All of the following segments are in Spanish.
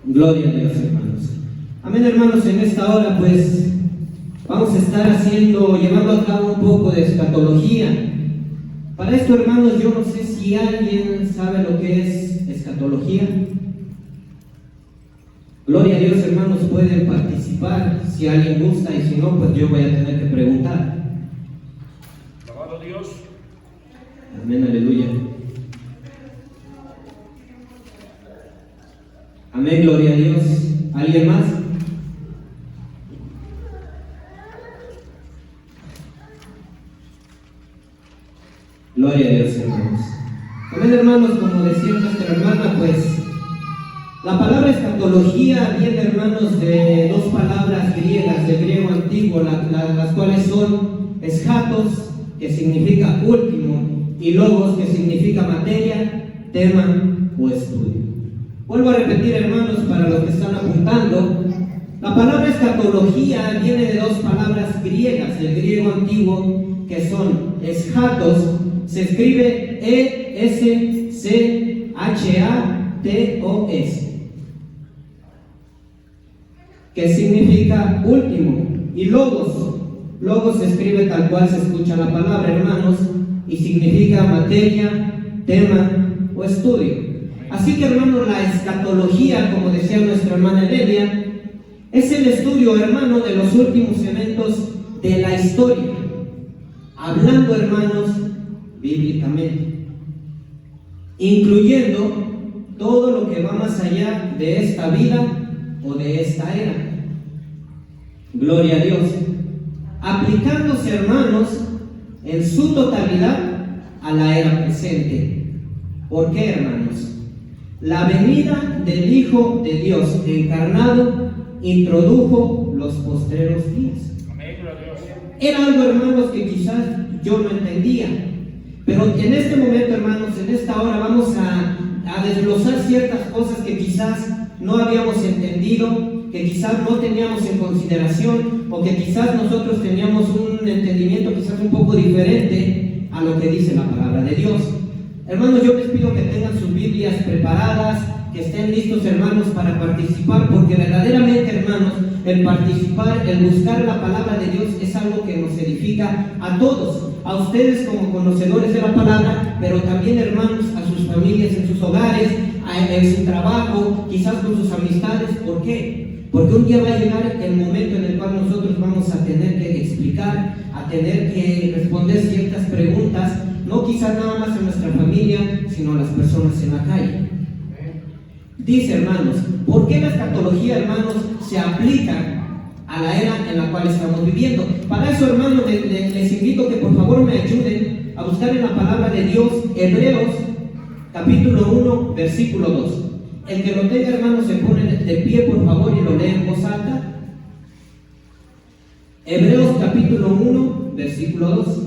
Gloria a Dios, hermanos. Amén, hermanos. En esta hora, pues, vamos a estar llevando a cabo un poco de escatología. Para esto, hermanos, yo no sé si alguien sabe lo que es escatología. Gloria a Dios, hermanos, pueden participar si alguien gusta, y si no, pues yo voy a tener que preguntar. Alabado Dios. Amén, aleluya. Amén, gloria a Dios. ¿Alguien más? Gloria a Dios, hermanos. Amén, hermanos, como decía nuestra hermana, pues la palabra escatología viene, hermanos, de dos palabras griegas, del griego antiguo, las cuales son eschatos, que significa último, y logos, que significa materia, tema o estudio. Vuelvo a repetir, hermanos, para los que están apuntando. La palabra escatología viene de dos palabras griegas, del griego antiguo, que son eschatos, se escribe E-S-C-H-A-T-O-S, que significa último, y logos se escribe tal cual se escucha la palabra, hermanos, y significa materia, tema o estudio. Así que, hermanos, la escatología, como decía nuestra hermana Evelia, es el estudio, hermano, de los últimos eventos de la historia, hablando, hermanos, bíblicamente, incluyendo todo lo que va más allá de esta vida o de esta era. Gloria a Dios. Aplicándose, hermanos, en su totalidad a la era presente. ¿Por qué, hermanos? La venida del Hijo de Dios encarnado introdujo los postreros días. Era algo, hermanos, que quizás yo no entendía, pero en este momento, hermanos, en esta hora vamos a desglosar ciertas cosas que quizás no habíamos entendido, que quizás no teníamos en consideración, o que quizás nosotros teníamos un entendimiento quizás un poco diferente a lo que dice la palabra de Dios. Hermanos, yo les pido que tengan sus Biblias preparadas, que estén listos, hermanos, para participar, porque verdaderamente, hermanos, el participar, el buscar la palabra de Dios es algo que nos edifica a todos, a ustedes como conocedores de la palabra, pero también, hermanos, a sus familias, en sus hogares, en su trabajo, quizás con sus amistades. ¿Por qué? Porque un día va a llegar el momento en el cual nosotros vamos a tener que explicar, a tener que responder ciertas preguntas, no quizás nada más en nuestra familia, sino a las personas en la calle. Dice, hermanos, ¿por qué la escatología, hermanos, se aplica a la era en la cual estamos viviendo? Para eso, hermanos, les invito que por favor me ayuden a buscar en la palabra de Dios, Hebreos, capítulo 1, versículo 2. El que lo tenga, hermanos, se pone de pie, por favor, y lo lee en voz alta. Hebreos, capítulo 1, versículo 2.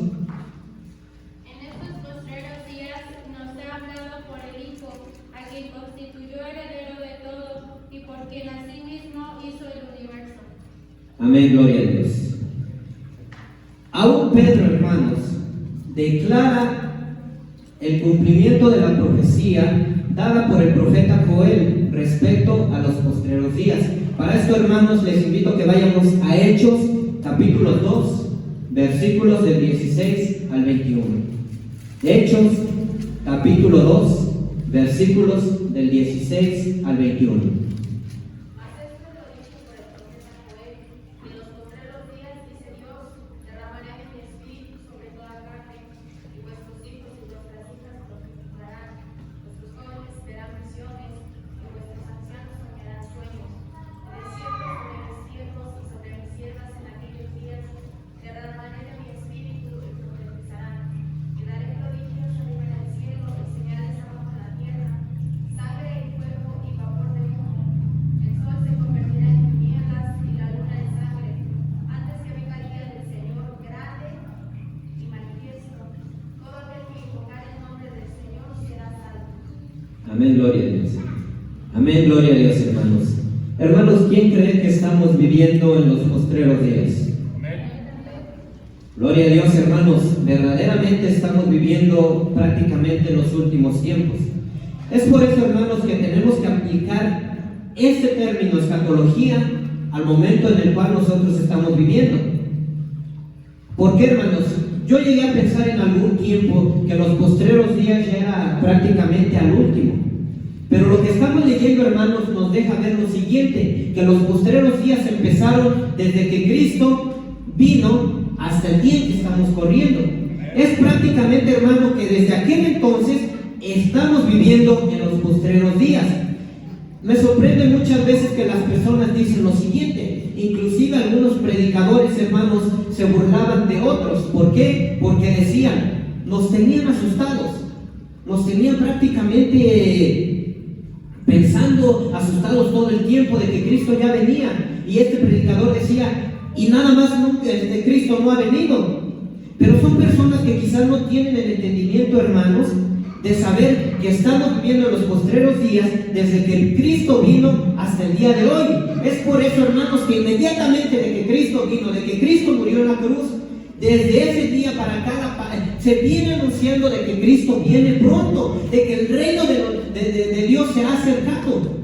Amén, gloria a Dios. Aún Pedro, hermanos, declara el cumplimiento de la profecía dada por el profeta Joel respecto a los postreros días. Para esto, hermanos, les invito a que vayamos a Hechos, capítulo 2, versículos del 16 al 21. Hechos, capítulo 2, versículos del 16 al 21. Amén, gloria a Dios. Amén, gloria a Dios, hermanos. Hermanos, ¿quién cree que estamos viviendo en los postreros días? Amén. Gloria a Dios, hermanos. Verdaderamente estamos viviendo prácticamente los últimos tiempos. Es por eso, hermanos, que tenemos que aplicar ese término escatología al momento en el cual nosotros estamos viviendo. ¿Por qué, hermanos? Yo llegué a pensar en algún tiempo que los postreros días ya era prácticamente al último. Pero lo que estamos leyendo, hermanos, nos deja ver lo siguiente, que los postreros días empezaron desde que Cristo vino hasta el día en que estamos corriendo. Es prácticamente, hermano, que desde aquel entonces estamos viviendo en los postreros días. Me sorprende muchas veces que las personas dicen lo siguiente, inclusive algunos predicadores, hermanos, se burlaban de otros. ¿Por qué? Porque decían, nos tenían asustados, nos tenían prácticamente pensando, asustados todo el tiempo de que Cristo ya venía. Y este predicador decía, y nada más nunca de Cristo no ha venido. Pero son personas que quizás no tienen el entendimiento, hermanos, de saber que estamos viviendo en los postreros días desde que Cristo vino hasta el día de hoy. Es por eso, hermanos, que inmediatamente de que Cristo vino, de que Cristo murió en la cruz, desde ese día para acá se viene anunciando de que Cristo viene pronto, de que el reino de Dios se ha acercado.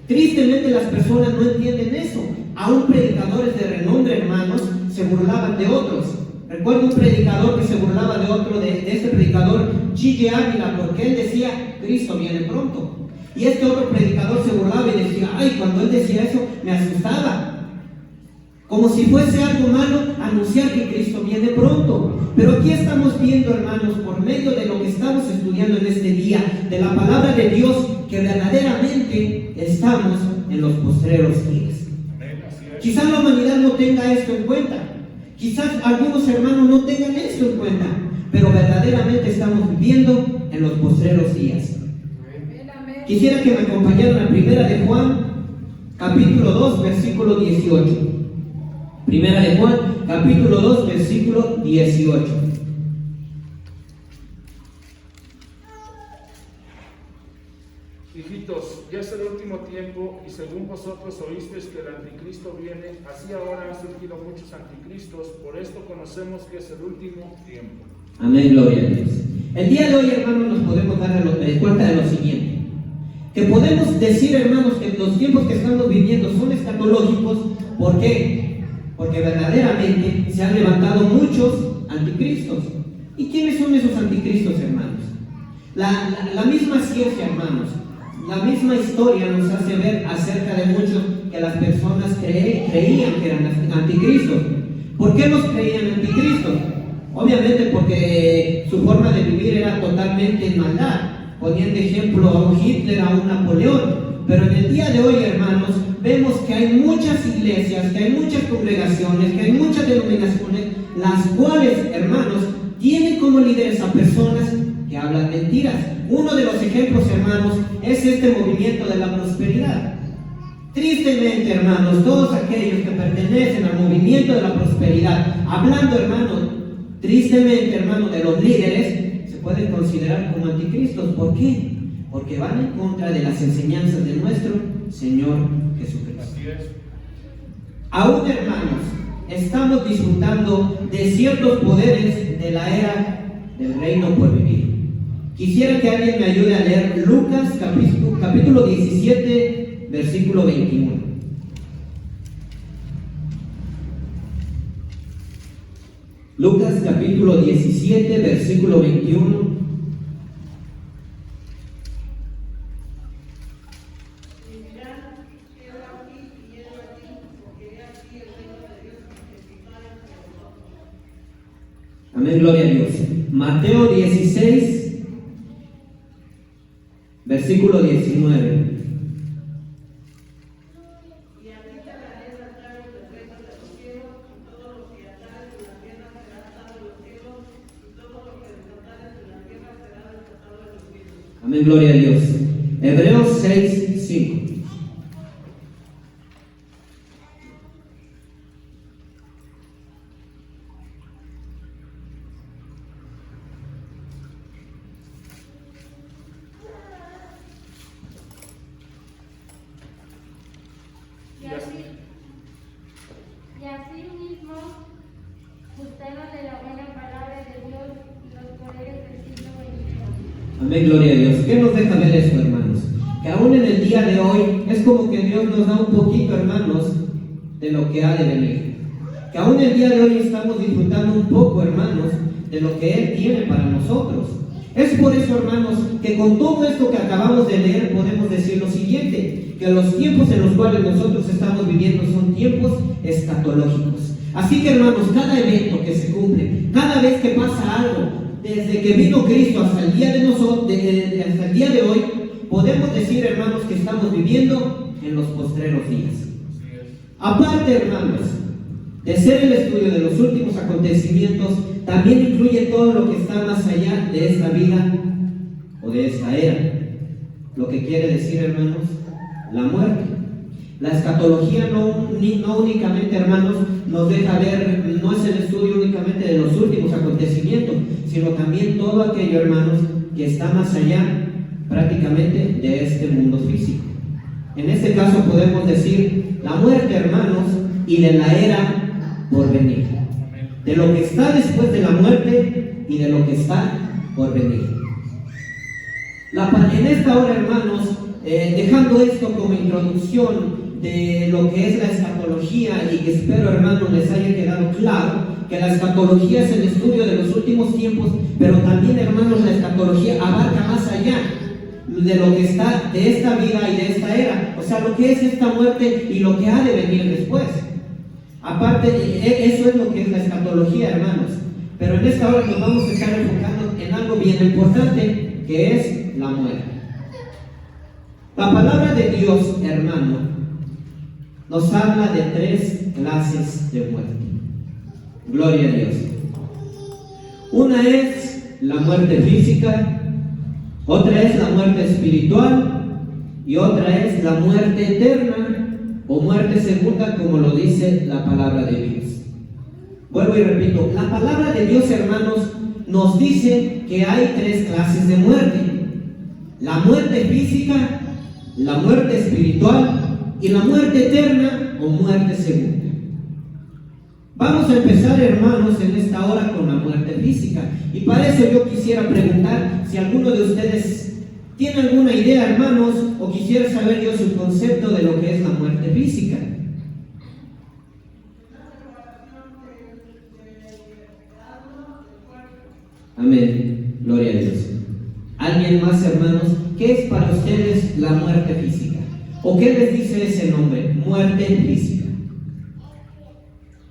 Tristemente las personas no entienden eso. Aún predicadores de renombre, hermanos, se burlaban de otros. Recuerdo un predicador que se burlaba de otro, de ese predicador, G.G. Ávila, porque él decía, Cristo viene pronto. Y este otro predicador se burlaba y decía, ay, cuando él decía eso, me asustaba. Como si fuese algo malo anunciar que Cristo viene pronto. Pero aquí estamos viendo, hermanos, por medio de lo que estamos estudiando en este día, de la palabra de Dios, que verdaderamente estamos en los postreros días. Quizás la humanidad no tenga esto en cuenta. Quizás algunos hermanos no tengan esto en cuenta. Pero verdaderamente estamos viviendo en los postreros días. Quisiera que me acompañaran a Primera de Juan, capítulo 2, versículo 18. Primera de Juan, capítulo 2, versículo 18. Hijitos, ya es el último tiempo, y según vosotros oísteis que el anticristo viene, así ahora han surgido muchos anticristos, por esto conocemos que es el último tiempo. Amén, gloria a Dios. El día de hoy, hermanos, nos podemos dar cuenta de lo siguiente, que podemos decir, hermanos, que los tiempos que estamos viviendo son escatológicos. ¿Por qué? Porque verdaderamente se han levantado muchos anticristos. ¿Y quiénes son esos anticristos, hermanos? La misma ciencia, hermanos, la misma historia nos hace ver acerca de muchos que las personas creían que eran anticristos. ¿Por qué los creían anticristos? Obviamente porque su forma de vivir era totalmente en maldad. Ponían de ejemplo a un Hitler, a un Napoleón. Pero en el día de hoy, hermanos, vemos que hay muchas iglesias, que hay muchas congregaciones, que hay muchas denominaciones, las cuales, hermanos, tienen como líderes a personas que hablan mentiras. Uno de los ejemplos, hermanos, es este movimiento de la prosperidad. Tristemente, hermanos, todos aquellos que pertenecen al movimiento de la prosperidad, hablando, hermanos, tristemente, hermanos, de los líderes, se pueden considerar como anticristos. ¿Por qué? Porque van en contra de las enseñanzas de nuestro Señor Jesucristo. Así es. Aún, hermanos, estamos disfrutando de ciertos poderes de la era del reino por vivir. Quisiera que alguien me ayude a leer Lucas capítulo 17, versículo 21. Lucas capítulo 17, versículo 21. Amén, gloria a Dios. Mateo 16, versículo 19. Amén, gloria a Dios. Hebreos 6, 5. Y así mismo, gustaron de la buena palabra de Dios y los poderes del siglo XXI. Amén, gloria a Dios. ¿Qué nos deja ver esto, hermanos? Que que aún en el día de hoy es como que Dios nos da un poquito, hermanos, de lo que ha de venir. Que aún el día de hoy estamos disfrutando un poco, hermanos, de lo que Él tiene para nosotros. Es por eso, hermanos, que con todo esto que acabamos de leer podemos decir lo siguiente, que los tiempos en los cuales nosotros estamos viviendo son tiempos escatológicos. Así que, hermanos, cada evento que se cumple, cada vez que pasa algo, desde que vino Cristo hasta el día de nosotros, hasta el día de hoy, podemos decir, hermanos, que estamos viviendo en los postreros días. Aparte, hermanos, de ser el estudio de los últimos acontecimientos, también incluye todo lo que está más allá de esta vida o de esta era. Lo que quiere decir, hermanos, la muerte. La escatología no únicamente, hermanos, nos deja ver, no es el estudio únicamente de los últimos acontecimientos, sino también todo aquello, hermanos, que está más allá prácticamente de este mundo físico. En este caso podemos decir la muerte, hermanos, y de la era por venir, de lo que está después de la muerte y de lo que está por venir. En esta hora, hermanos, dejando esto como introducción de lo que es la escatología, y que espero, hermanos, les haya quedado claro que la escatología es el estudio de los últimos tiempos, pero también, hermanos, la escatología abarca más allá de lo que está de esta vida y de esta era, o sea, lo que es esta muerte y lo que ha de venir después. Aparte, eso es lo que es la escatología, hermanos. Pero en esta hora nos vamos a estar enfocando en algo bien importante, que es la muerte. La palabra de Dios, hermano, nos habla de 3 clases de muerte. Gloria a Dios. Una es la muerte física, otra es la muerte espiritual y otra es la muerte eterna o muerte segunda, como lo dice la palabra de Dios. Vuelvo y repito, la palabra de Dios, hermanos, nos dice que hay 3 clases de muerte: la muerte física, la muerte espiritual y la muerte eterna o muerte segunda. Vamos a empezar, hermanos, en esta hora con la muerte física, y para eso yo quisiera preguntar si alguno de ustedes tiene alguna idea, hermanos, o quisiera saber yo su concepto de lo que es la muerte física. Amén, gloria a Dios. ¿Alguien más, hermanos? ¿Qué es para ustedes la muerte física? ¿O qué les dice ese nombre? Muerte física.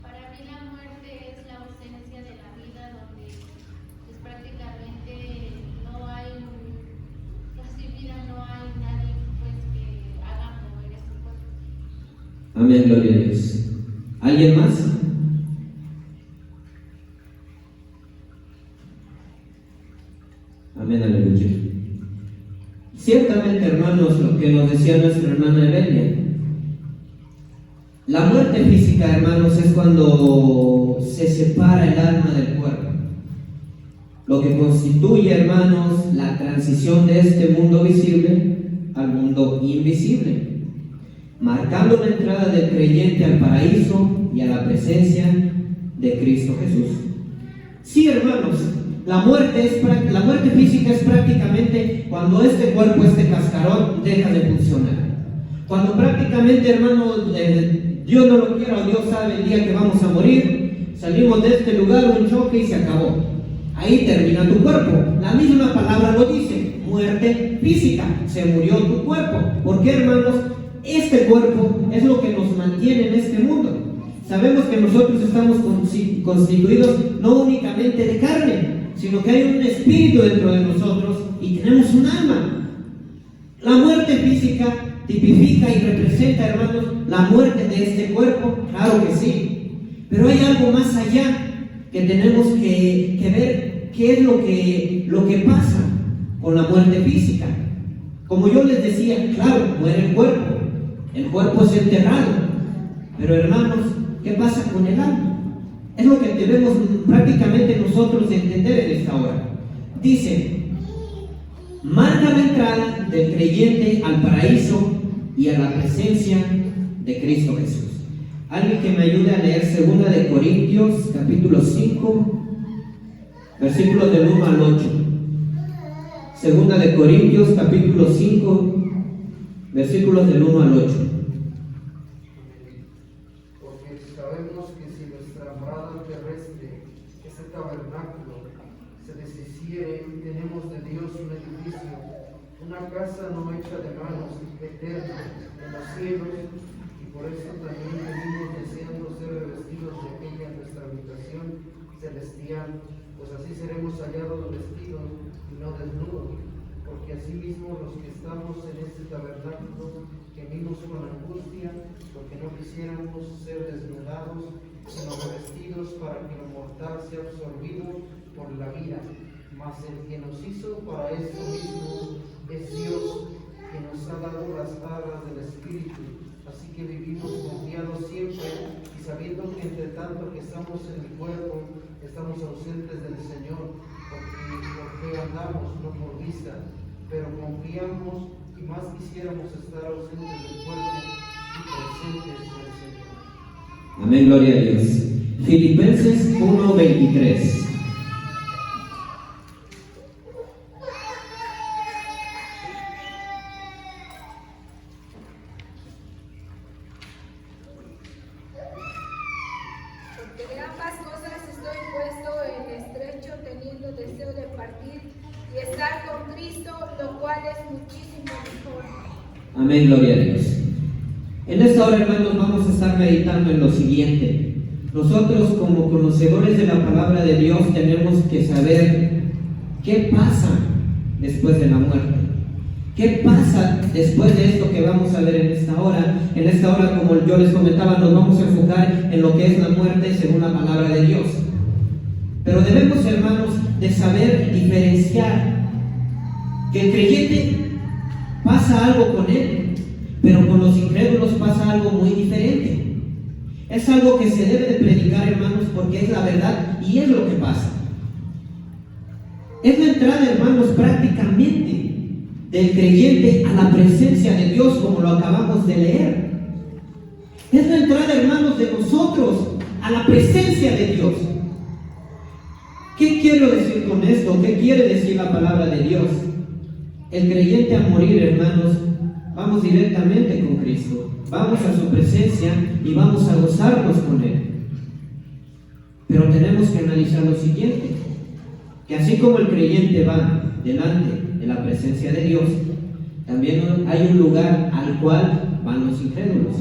Para mí la muerte es la ausencia de la vida, donde pues prácticamente no hay casi vida, no hay nadie pues que haga mover ese cuerpo. Amén, gloria a Dios. ¿Alguien más? Amén, aleluya. Ciertamente, hermanos, lo que nos decía nuestra hermana Evelia, la muerte física, hermanos, es cuando se separa el alma del cuerpo, lo que constituye, hermanos, la transición de este mundo visible al mundo invisible, marcando la entrada del creyente al paraíso y a la presencia de Cristo Jesús. Sí, hermanos, la muerte física es prácticamente cuando este cuerpo, este cascarón, deja de funcionar. Cuando prácticamente, hermanos, Dios no lo quiera, Dios sabe el día que vamos a morir, salimos de este lugar, un choque y se acabó. Ahí termina tu cuerpo. La misma palabra lo dice, muerte física, se murió tu cuerpo. ¿Por qué, hermanos? Este cuerpo es lo que nos mantiene en este mundo. Sabemos que nosotros estamos constituidos no únicamente de carne, sino que hay un espíritu dentro de nosotros y tenemos un alma. La muerte física tipifica y representa, hermanos, la muerte de este cuerpo, claro que sí, pero hay algo más allá que tenemos que ver qué es lo que pasa con la muerte física. Como yo les decía, claro, muere el cuerpo es enterrado, pero, hermanos, ¿qué pasa con el alma? Es lo que debemos prácticamente nosotros entender en esta hora. Dice, marca la entrada del creyente al paraíso y a la presencia de Cristo Jesús. Alguien que me ayude a leer 2 de Corintios, capítulo 5, versículos del 1 al 8. 2 de Corintios, capítulo 5, versículos del 1 al 8. Porque sabemos que si nuestra morada terrestre, ese tabernáculo, se deshiciere, tenemos de Dios un edificio, una casa no hecha de manos, eterna, en los cielos, y por eso también venimos deseando ser revestidos de aquella nuestra habitación celestial, pues así seremos hallados vestidos y no desnudos, porque asimismo los que estamos en este tabernáculo gemimos con angustia, porque no quisiéramos ser desnudados, sino revestidos para que lo mortal sea absorbido por la vida. Mas el que nos hizo para esto mismo es Dios, que nos ha dado las alas del Espíritu. Así que vivimos confiados siempre y sabiendo que entre tanto que estamos en el cuerpo, estamos ausentes del Señor, porque andamos no por vista, pero confiamos y más quisiéramos estar ausentes del cuerpo y presentes del Señor. Amén, gloria a Dios. Filipenses 1:23. De ambas cosas estoy puesto en estrecho, teniendo deseo de partir y estar con Cristo, lo cual es muchísimo mejor. Amén, gloria a Dios. En esta hora, hermanos, vamos a estar meditando en lo siguiente. Nosotros, como conocedores de la palabra de Dios, tenemos que saber qué pasa después de la muerte. ¿Qué pasa después de esto que vamos a ver en esta hora? En esta hora, como yo les comentaba, nos vamos a enfocar en lo que es la muerte según la palabra de Dios. Pero debemos, hermanos, de saber diferenciar que el creyente pasa algo con él, pero con los incrédulos pasa algo muy diferente. Es algo que se debe de predicar, hermanos, porque es la verdad y es lo que pasa. Es la entrada, hermanos, prácticamente del creyente a la presencia de Dios, como lo acabamos de leer. Es la entrada, hermanos, de nosotros a la presencia de Dios. ¿Qué quiero decir con esto? ¿Qué quiere decir la palabra de Dios? El creyente al morir, hermanos, vamos directamente con Cristo. Vamos a su presencia y vamos a gozarnos con Él. Pero tenemos que analizar lo siguiente, que así como el creyente va delante de la presencia de Dios, también hay un lugar al cual van los incrédulos.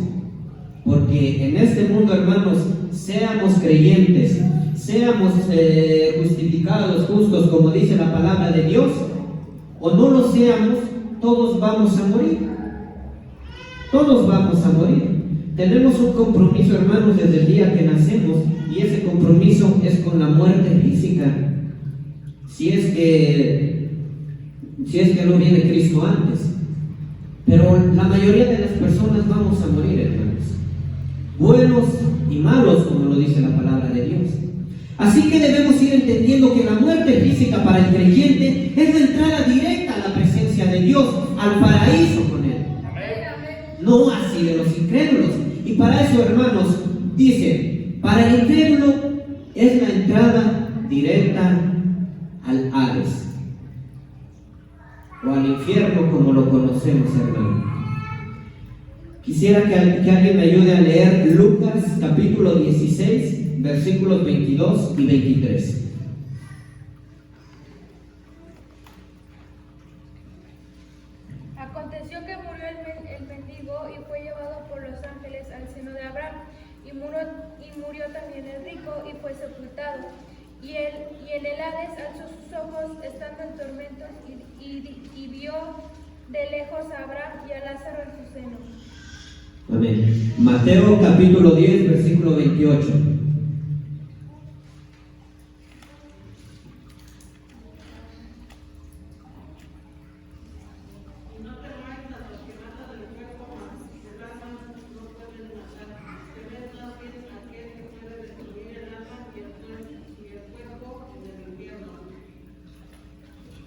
Porque en este mundo, hermanos, seamos creyentes, seamos justificados, justos, como dice la palabra de Dios, o no lo seamos, todos vamos a morir. Todos vamos a morir. Tenemos un compromiso, hermanos, desde el día que nacemos, y ese compromiso es con la muerte física. Si es que no viene Cristo antes. Pero la mayoría de las personas vamos a morir, hermanos. Buenos y malos, como lo dice la palabra de Dios. Así que debemos ir entendiendo que la muerte física para el creyente es la entrada directa a la presencia de Dios, al paraíso con Él. No así de los incrédulos. Y para eso, hermanos, dice, para el incrédulo es la entrada directa al Hades, o al infierno, como lo conocemos, hermano. Quisiera que alguien me ayude a leer Lucas capítulo 16, versículos 22 y 23. Aconteció que murió el mendigo y fue llevado por los ángeles al seno de Abraham, y murió también el rico y fue sepultado. Y en el Hades alzó sus ojos estando en tormentos y vio de lejos a Abraham y a Lázaro en su seno. Amén. Mateo capítulo 10, versículo 28.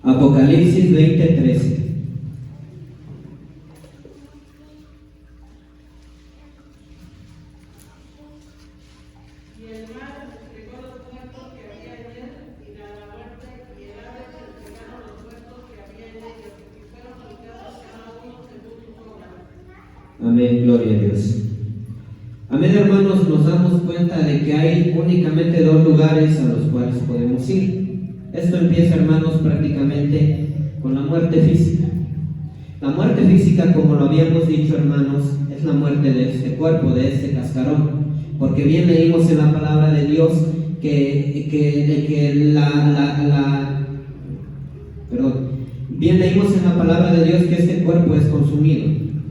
Apocalipsis 20:13. Amén, gloria a Dios. Amén, hermanos, nos damos cuenta de que hay únicamente dos lugares a los cuales podemos ir. Esto empieza, hermanos, prácticamente con la muerte física. La muerte física, como lo habíamos dicho, hermanos, es la muerte de este cuerpo, de este cascarón. Porque bien leímos en la palabra de Dios bien leímos en la palabra de Dios que este cuerpo es consumido.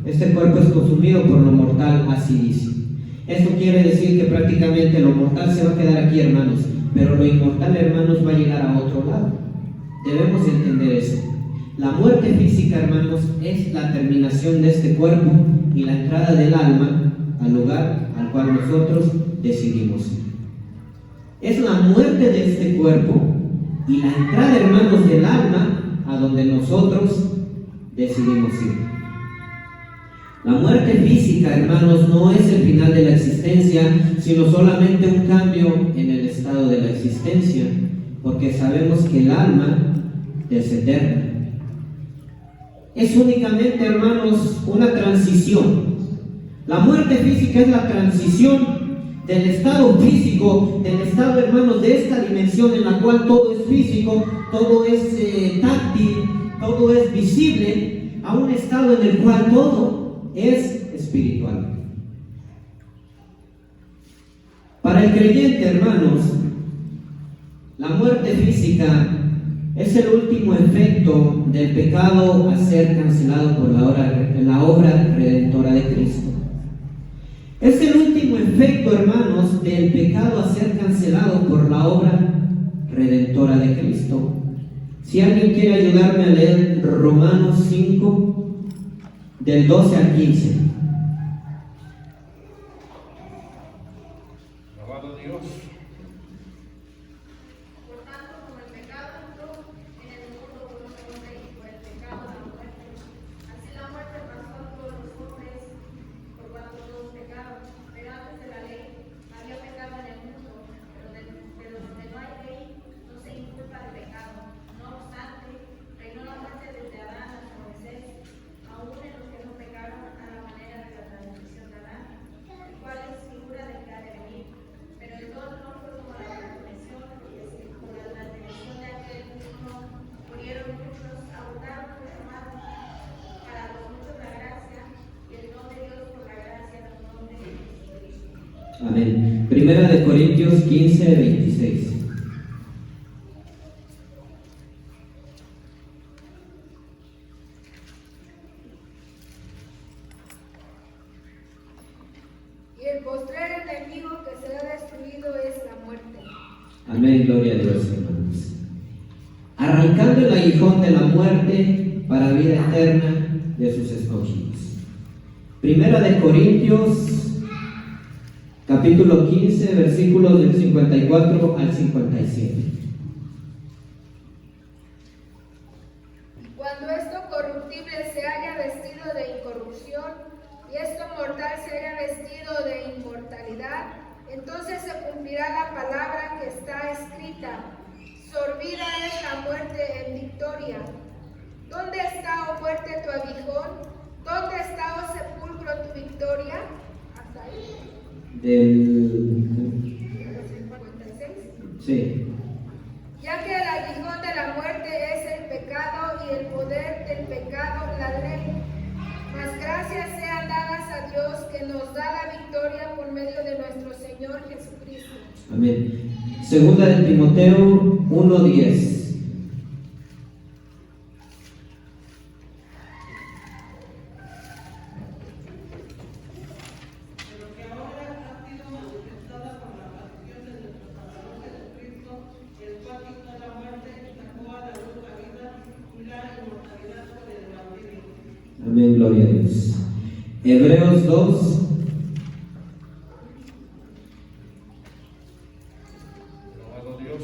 Este cuerpo es consumido por lo mortal, así dice. Esto quiere decir que prácticamente lo mortal se va a quedar aquí, hermanos, pero lo inmortal, hermanos, va a llegar a otro lado. Debemos entender eso. La muerte física, hermanos, es la terminación de este cuerpo y la entrada del alma al lugar al cual nosotros decidimos ir. Es la muerte de este cuerpo y la entrada, hermanos, del alma a donde nosotros decidimos ir. La muerte física, hermanos, no es el final de la existencia, sino solamente un cambio en el estado de la existencia, porque sabemos que el alma es eterna. Es únicamente, hermanos, una transición. La muerte física es la transición del estado físico, del estado, hermanos, de esta dimensión en la cual todo es físico, todo es táctil, todo es visible, a un estado en el cual todo es espiritual. Para el creyente, hermanos, la muerte física es el último efecto del pecado a ser cancelado por la obra redentora de Cristo. Es el último efecto, hermanos, del pecado a ser cancelado por la obra redentora de Cristo. Si alguien quiere ayudarme a leer Romanos 5, del 12 al 15. Alabado Dios. Por tanto, como el pecado entró en el mundo por un hombre y por el pecado la muerte, así la muerte pasó a todos los hombres por cuanto todos pecaron. Pero antes de la ley había pecado en el mundo, pero donde no hay ley no se inculpa el pecado. No obstante, reinó la muerte desde Adán hasta Moisés, aún en los que no pecaron a la manera de la transgresión de Adán, el cual es figura del que ha de venir. Pero el don no fue como la transgresión, porque si por la transgresión de aquel mismo murieron muchos, abundaron mucho más para los muchos la gracia y el don de Dios por la gracia del nombre de Jesucristo. Amén. Primera de Corintios 15, 26. Y el postrer enemigo que será destruido es la muerte. Amén, gloria a Dios, hermanos. Arrancando el aguijón de la muerte para vida eterna de sus escogidos. Primera de Corintios, capítulo 15, versículos del 54 al 57. Cuando esto corruptible se haya vestido de incorrupción y esto mortal se haya vestido de inmortalidad, entonces se cumplirá la palabra que está escrita: sorbida es la muerte en victoria. ¿Dónde está, oh muerte, tu aguijón? ¿Dónde está, oh sepulcro, tu victoria? Hasta ahí. Del... 56. Sí. Ya que el aguijón de la muerte es el pecado y el poder del pecado la ley. Mas gracias sean dadas a Dios que nos da la victoria por medio de nuestro Señor Jesucristo. Amén. Segunda de Timoteo 1:10. Amén, gloria a Dios. Hebreos 2. Alabado Dios.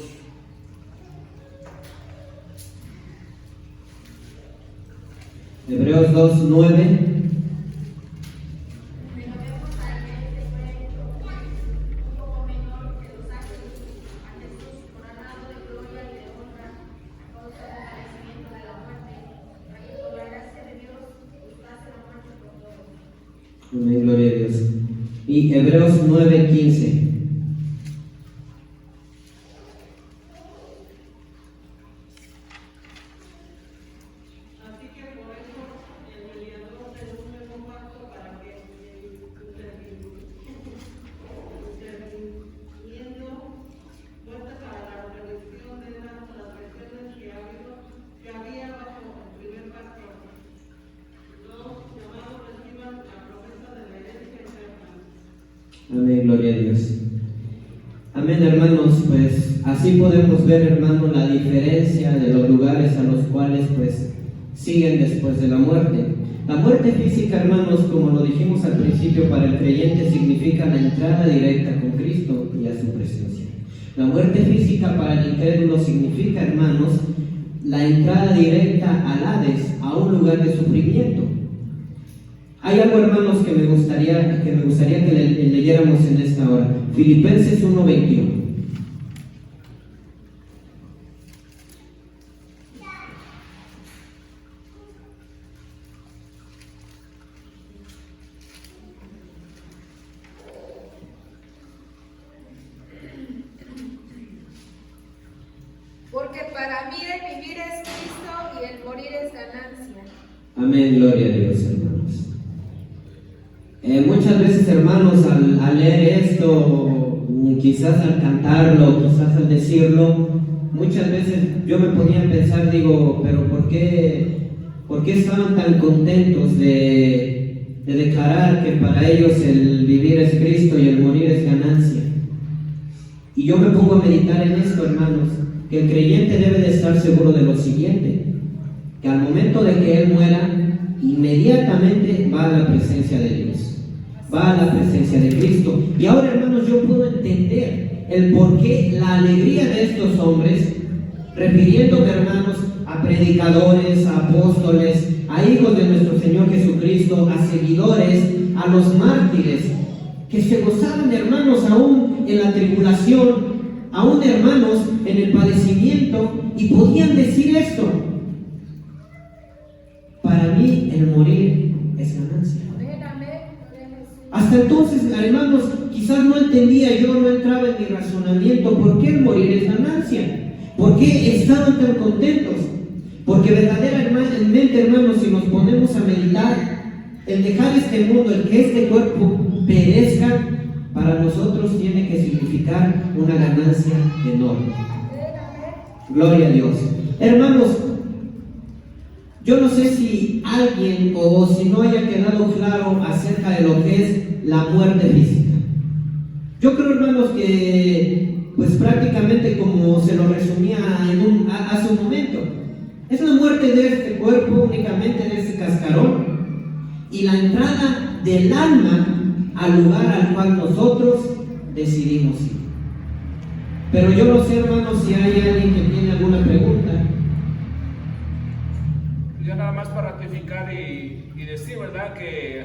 Hebreos 2:9. Pero vemos a aquel que fue hecho un poco menor que los ángeles, a Jesús coronado de gloria y de honra a causa del padecimiento de la muerte, para que por la gracia de Dios buscase la muerte por todos. Amén, gloria a Dios. Y Hebreos 9:15. Así que por eso el mediador de un nuevo pacto para que interviniendo muerte para la remisión de las transgresiones que había bajo el primer pacto, los llamados reciban la promesa de la herencia eterna. Amén, gloria a Dios. Amén, hermanos, pues así podemos ver, hermanos, la diferencia de los lugares a los cuales pues siguen después de la muerte. La muerte física, hermanos, como lo dijimos al principio, para el creyente significa la entrada directa con Cristo y a su presencia. La muerte física para el incrédulo significa, hermanos, la entrada directa al Hades, a un lugar de sufrimiento. Hay algo, hermanos, que me gustaría que leyéramos en esta hora. Filipenses 1:21. Porque para mí el vivir es Cristo y el morir es ganancia. Amén, gloria a Dios, hermanos. Muchas veces, hermanos, al leer esto, quizás al cantarlo, quizás al decirlo, muchas veces yo me ponía a pensar, digo, pero ¿por qué estaban tan contentos de declarar que para ellos el vivir es Cristo y el morir es ganancia? Y yo me pongo a meditar en esto, hermanos, que el creyente debe de estar seguro de lo siguiente, que al momento de que él muera, inmediatamente va a la presencia de Dios, va a la presencia de Cristo. Y ahora, hermanos, yo puedo entender el por qué la alegría de estos hombres, refiriéndome, hermanos, a predicadores, a apóstoles, a hijos de nuestro Señor Jesucristo, a seguidores, a los mártires, que se gozaban, hermanos, aún en la tribulación, aún, hermanos, en el padecimiento, y podían decir esto: para mí el morir es ganancia. Amén, amén. Gloria a Jesús. Hasta entonces, hermanos, quizás no entendía, yo no entraba en mi razonamiento por qué el morir es ganancia, por qué estaban tan contentos. Porque verdaderamente, hermanos, si nos ponemos a meditar, el dejar este mundo, el que este cuerpo perezca, para nosotros tiene que significar una ganancia enorme. Gloria a Dios. Hermanos, yo no sé si alguien o si no haya quedado claro acerca de lo que es la muerte física. Yo creo, hermanos, que pues prácticamente como se lo resumía hace un momento, es la muerte de este cuerpo, únicamente de este cascarón, y la entrada del alma al lugar al cual nosotros decidimos ir. Pero yo no sé, hermanos, si hay alguien que tiene alguna pregunta. Ya nada más para ratificar y decir, ¿verdad? Que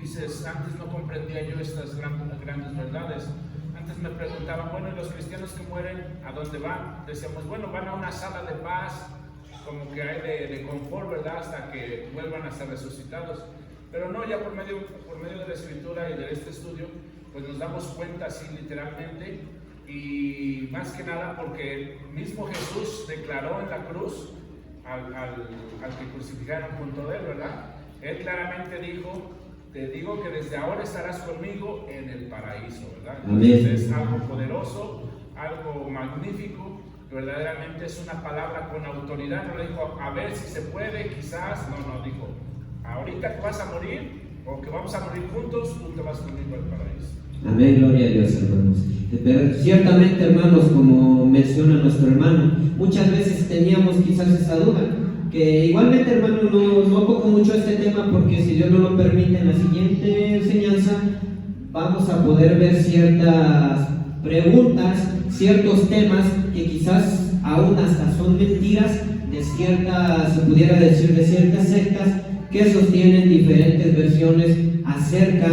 dices, antes no comprendía yo estas grandes verdades. Antes me preguntaban, bueno, ¿y los cristianos que mueren, a dónde van? Decíamos, bueno, van a una sala de paz, como que hay de confort, ¿verdad? Hasta que vuelvan a ser resucitados. Pero no, ya por medio de la escritura y de este estudio, pues nos damos cuenta así literalmente, y más que nada porque el mismo Jesús declaró en la cruz al que crucificaron junto a él, ¿verdad? Él claramente dijo, te digo que desde ahora estarás conmigo en el paraíso, ¿verdad? Entonces es algo poderoso, algo magnífico, verdaderamente es una palabra con autoridad. No le dijo, a ver si se puede, quizás, no, dijo, ahorita que vas a morir, o que vamos a morir juntos, tú te vas conmigo al paraíso. Amén, gloria a Dios, hermanos. Pero ciertamente, hermanos, como menciona nuestro hermano, muchas veces teníamos quizás esa duda, que igualmente, hermano, no toco mucho este tema, porque si Dios no lo permite, en la siguiente enseñanza vamos a poder ver ciertas preguntas, ciertos temas que quizás aún hasta son mentiras de ciertas, se pudiera decir, de ciertas sectas que sostienen diferentes versiones acerca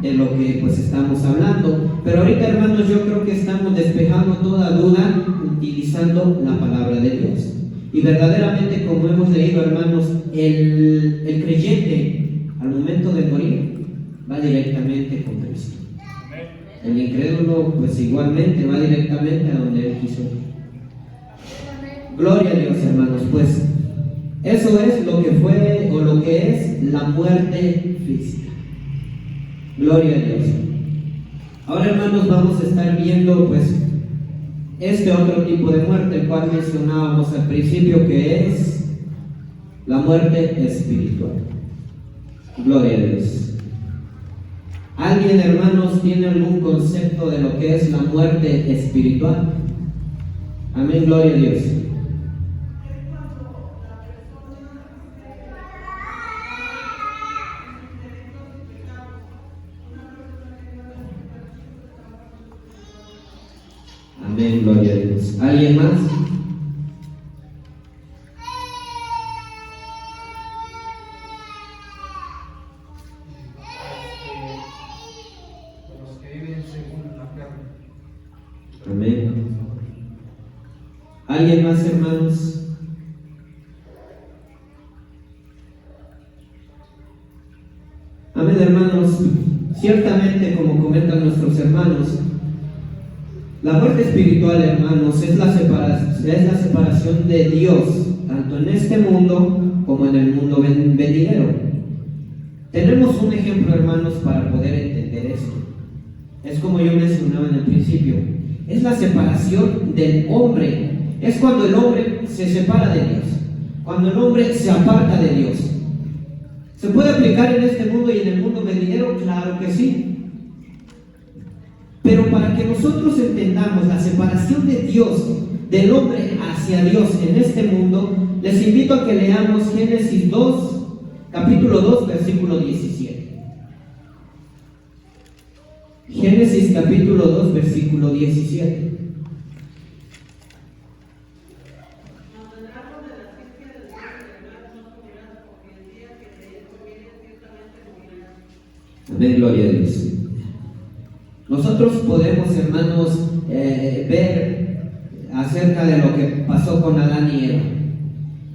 de lo que pues estamos hablando. Pero ahorita, hermanos, yo creo que estamos despejando toda duda utilizando la palabra de Dios. Y verdaderamente, como hemos leído, hermanos, el creyente al momento de morir va directamente con Cristo. Amén. El incrédulo, pues igualmente va directamente a donde Él quiso. Gloria a Dios, hermanos. Pues eso es lo que fue o lo que es la muerte física. Gloria a Dios. Ahora, hermanos, vamos a estar viendo pues este otro tipo de muerte, el cual mencionábamos al principio, que es la muerte espiritual. Gloria a Dios. ¿Alguien, hermanos, tiene algún concepto de lo que es la muerte espiritual? Amén, gloria a Dios. Amén, gloria a Dios. ¿Alguien más? Los que viven según la carne. Amén. ¿Alguien más, hermanos? Amén, hermanos. Ciertamente, como comentan nuestros hermanos, la muerte espiritual, hermanos, es la separación de Dios, tanto en este mundo como en el mundo venidero. Tenemos un ejemplo, hermanos, para poder entender esto. Es como yo mencionaba en el principio, es la separación del hombre. Es cuando el hombre se separa de Dios, cuando el hombre se aparta de Dios. ¿Se puede aplicar en este mundo y en el mundo venidero? Claro que sí. Pero para que nosotros entendamos la separación de Dios, del hombre hacia Dios en este mundo, les invito a que leamos Génesis 2, capítulo 2, versículo 17. Génesis capítulo 2, versículo 17. Amén, gloria a Dios. Nosotros podemos, hermanos, ver acerca de lo que pasó con Adán y Eva.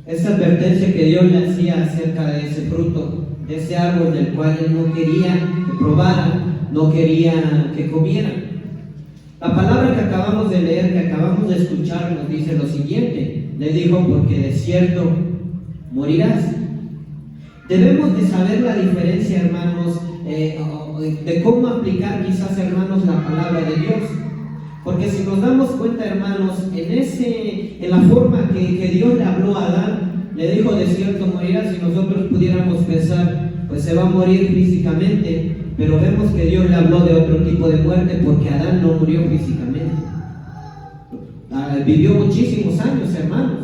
Esa advertencia que Dios le hacía acerca de ese fruto, de ese árbol del cual Él no quería que probaran, no quería que comieran. La palabra que acabamos de leer, que acabamos de escuchar, nos dice lo siguiente. Le dijo, porque de cierto morirás. Debemos de saber la diferencia, hermanos, de cómo aplicar quizás, hermanos, la palabra de Dios. Porque si nos damos cuenta, hermanos, en la forma que Dios le habló a Adán, le dijo, de cierto morirás. Si nosotros pudiéramos pensar, pues se va a morir físicamente, pero vemos que Dios le habló de otro tipo de muerte, porque Adán no murió físicamente. Vivió muchísimos años, hermanos.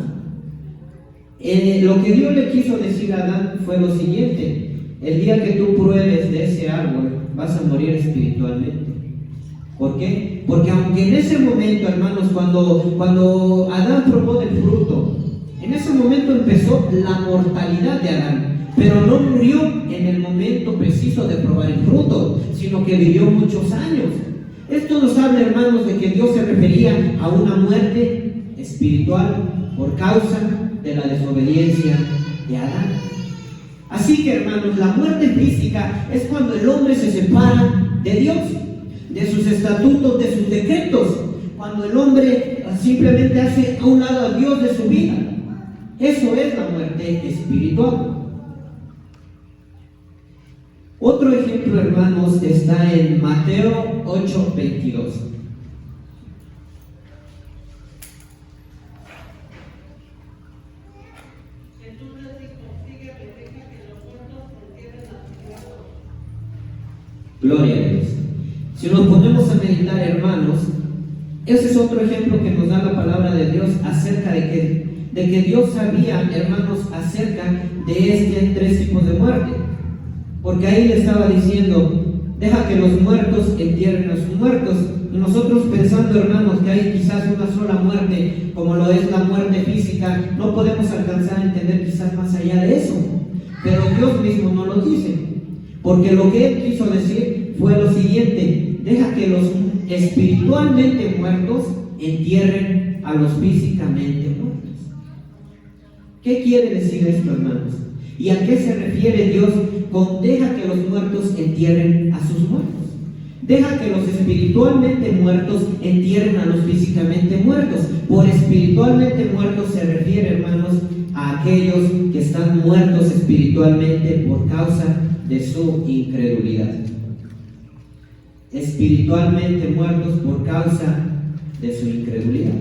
Lo que Dios le quiso decir a Adán fue lo siguiente: el día que tú pruebes de ese árbol, vas a morir espiritualmente. ¿Por qué? Porque aunque en ese momento, hermanos, cuando Adán probó del fruto, en ese momento empezó la mortalidad de Adán, pero no murió en el momento preciso de probar el fruto, sino que vivió muchos años. Esto nos habla, hermanos, de que Dios se refería a una muerte espiritual por causa de la desobediencia de Adán. Así que, hermanos, la muerte física es cuando el hombre se separa de Dios, de sus estatutos, de sus decretos, cuando el hombre simplemente hace a un lado a Dios de su vida. Eso es la muerte espiritual. Otro ejemplo, hermanos, está en Mateo 8:22. Gloria a Dios. Si nos ponemos a meditar, hermanos, ese es otro ejemplo que nos da la palabra de Dios acerca de que Dios sabía, hermanos, acerca de tres tipos de muerte. Porque ahí le estaba diciendo, deja que los muertos entierren a sus muertos. Y nosotros pensando, hermanos, que hay quizás una sola muerte, como lo es la muerte física, no podemos alcanzar a entender quizás más allá de eso. Pero Dios mismo no lo dice. Porque lo que Él quiso decir fue lo siguiente: deja que los espiritualmente muertos entierren a los físicamente muertos. ¿Qué quiere decir esto, hermanos? ¿Y a qué se refiere Dios con deja que los muertos entierren a sus muertos? Deja que los espiritualmente muertos entierren a los físicamente muertos. Por espiritualmente muertos se refiere, hermanos, a aquellos que están muertos espiritualmente por causa de su incredulidad. Espiritualmente muertos por causa de su incredulidad.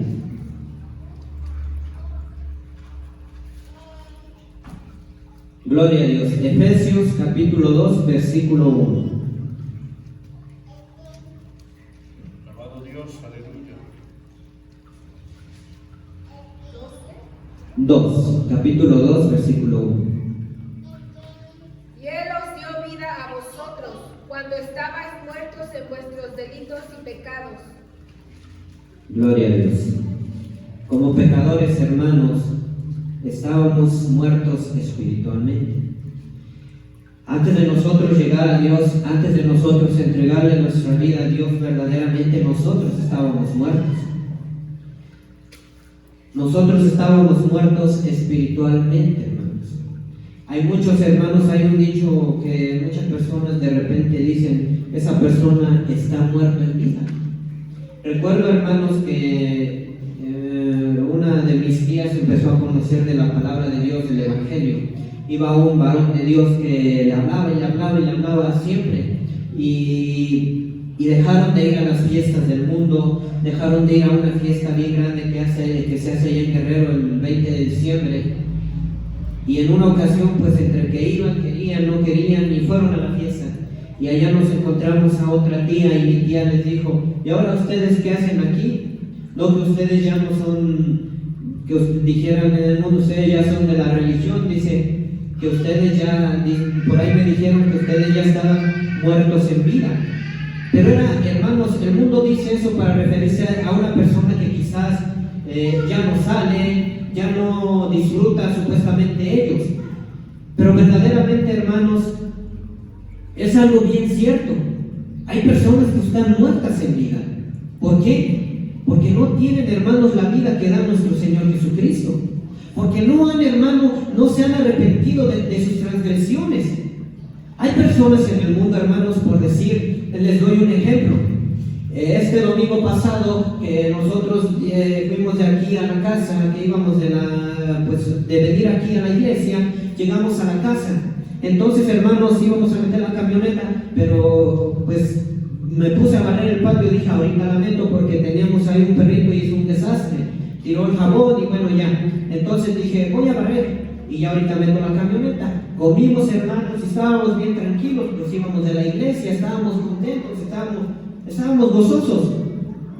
Gloria a Dios. Efesios capítulo 2, versículo 1. Alabado Dios, aleluya. 2, capítulo 2, versículo 1. Y Él os dio vida a vosotros, cuando estabais muertos en vuestros delitos y pecados. Gloria a Dios. Como pecadores, hermanos, estábamos muertos espiritualmente. Antes de nosotros llegar a Dios, antes de nosotros entregarle nuestra vida a Dios, verdaderamente nosotros estábamos muertos. Nosotros estábamos muertos espiritualmente, hermanos. Hay muchos hermanos, hay un dicho que muchas personas de repente dicen, esa persona está muerta en vida. Recuerdo, hermanos, que una de mis tías empezó a conocer de la palabra de Dios, del Evangelio. Iba un varón de Dios que le hablaba y le hablaba y le hablaba siempre. Y dejaron de ir a las fiestas del mundo, dejaron de ir a una fiesta bien grande que se hace allá en Guerrero el 20 de diciembre. Y en una ocasión, pues entre que iban, querían, no querían, y fueron a la fiesta. Y allá nos encontramos a otra tía y mi tía les dijo, ¿y ahora ustedes qué hacen aquí? No que ustedes ya no son, que os dijeran en el mundo, ustedes ya son de la religión, dice, que ustedes ya, por ahí me dijeron que ustedes ya estaban muertos en vida. Pero hermanos, el mundo dice eso para referirse a una persona que quizás ya no sale, ya no disfruta supuestamente ellos. Pero verdaderamente, hermanos, es algo bien cierto. Hay personas que están muertas en vida. ¿Por qué? Porque no tienen, hermanos, la vida que da nuestro Señor Jesucristo. Porque no se han arrepentido de sus transgresiones. Hay personas en el mundo, hermanos, por decir, les doy un ejemplo. Este domingo pasado, que nosotros fuimos de aquí a la casa, que íbamos de venir aquí a la iglesia, llegamos a la casa. Entonces, hermanos, íbamos a meter la camioneta, pero pues me puse a barrer el patio. Dije, ahorita la meto porque teníamos ahí un perrito y hizo un desastre. Tiró el jabón y bueno, ya. Entonces dije, voy a barrer y ya ahorita meto la camioneta. Comimos, hermanos, y estábamos bien tranquilos, pues íbamos de la iglesia, estábamos contentos, estábamos gozosos.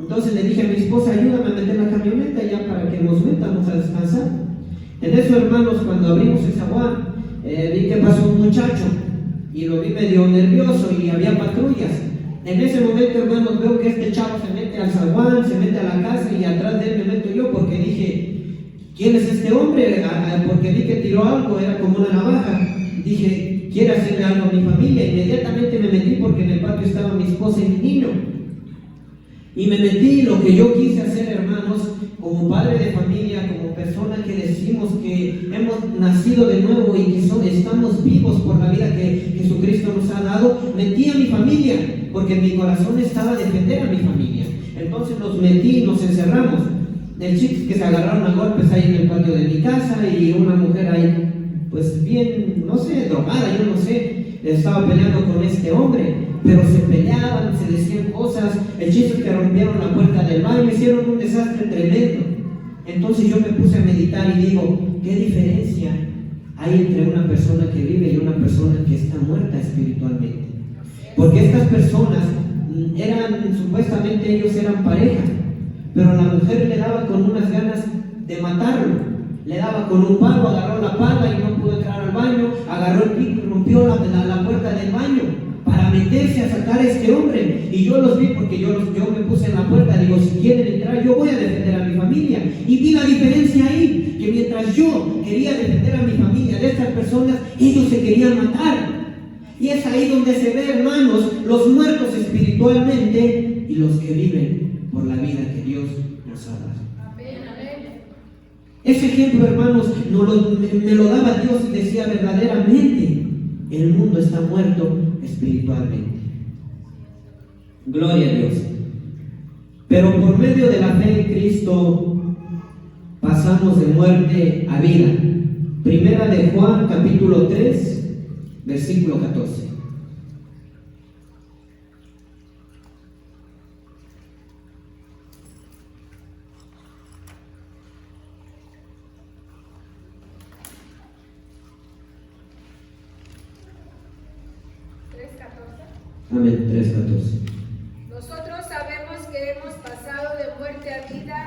Entonces le dije a mi esposa, ayúdame a meter la camioneta ya para que nos metamos a descansar. En eso, hermanos, cuando abrimos el zaguán, vi que pasó un muchacho y lo vi medio nervioso y había patrullas. En ese momento, hermanos, veo que este chavo se mete al zaguán, se mete a la casa y atrás de él me meto yo porque dije, ¿quién es este hombre? Porque vi que tiró algo, era como una navaja. Dije, quiere hacerle algo a mi familia. Inmediatamente me metí porque en el patio estaba mi esposa y mi niño. Y me metí. Lo que yo quise hacer, hermanos, como padre de familia, como persona que decimos que hemos nacido de nuevo y que estamos vivos por la vida que Jesucristo nos ha dado, metí a mi familia, porque en mi corazón estaba defender a mi familia. Entonces nos metí y nos encerramos. El chiste es que se agarraron a golpes ahí en el patio de mi casa y una mujer ahí, pues bien, no sé, drogada, yo no sé, estaba peleando con este hombre, pero se peleaban, se decían cosas. El chiste es que rompieron la puerta del baño, hicieron un desastre tremendo. Entonces yo me puse a meditar y digo, ¿qué diferencia hay entre una persona que vive y una persona que está muerta espiritualmente? Porque estas personas supuestamente ellos eran pareja, pero la mujer le daba con unas ganas de matarlo. Le daba con un palo, agarró la pala y no pudo entrar al baño, agarró el pico y rompió la puerta del baño para meterse a sacar a este hombre. Y yo los vi porque yo me puse en la puerta. Digo, si quieren entrar, yo voy a defender a mi familia. Y vi la diferencia ahí, que mientras yo quería defender a mi familia de estas personas, ellos se querían matar. Y es ahí donde se ve, hermanos, los muertos espiritualmente y los que viven por la vida que Dios nos ha dado. Amén, amén. Ese ejemplo, hermanos, me lo daba Dios y decía verdaderamente, el mundo está muerto espiritualmente. Gloria a Dios. Pero por medio de la fe en Cristo pasamos de muerte a vida. Primera de Juan, capítulo 3, versículo 14. Amén, 3:14. Nosotros sabemos que hemos pasado de muerte a vida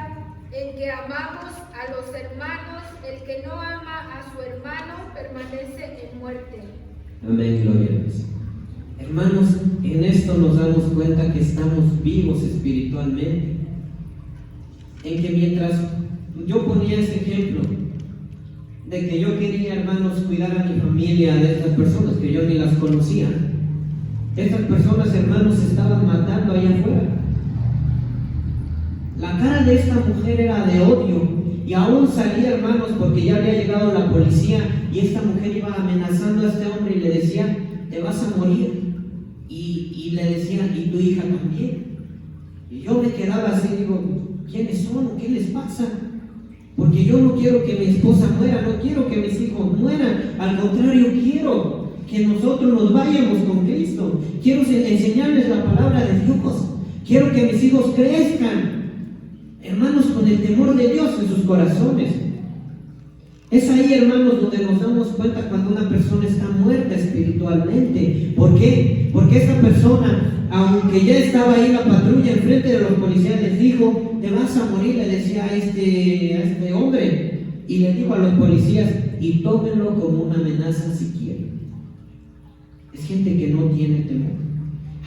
en que amamos a los hermanos. El que no ama a su hermano permanece en muerte. Amén, gloria a Dios. Hermanos, en esto nos damos cuenta que estamos vivos espiritualmente. En que mientras yo ponía ese ejemplo de que yo quería, hermanos, cuidar a mi familia de estas personas que yo ni las conocía, estas personas, hermanos, se estaban matando allá afuera. La cara de esta mujer era de odio, y aún salía, hermanos, porque ya había llegado la policía y esta mujer iba amenazando a este hombre y le decía, te vas a morir. Y le decía, y tu hija también. Y yo me quedaba así, digo, ¿quiénes son? ¿Qué les pasa? Porque yo no quiero que mi esposa muera, no quiero que mis hijos mueran, al contrario, quiero que nosotros nos vayamos con Cristo. Quiero enseñarles la palabra de Dios. Quiero que mis hijos crezcan, hermanos, con el temor de Dios en sus corazones. Es ahí, hermanos, donde nos damos cuenta cuando una persona está muerta espiritualmente. ¿Por qué? Porque esa persona, aunque ya estaba ahí la patrulla enfrente de los policías, les dijo, te vas a morir, le decía a este hombre. Y le dijo a los policías, y tómenlo como una amenaza si quieren. Es gente que no tiene temor.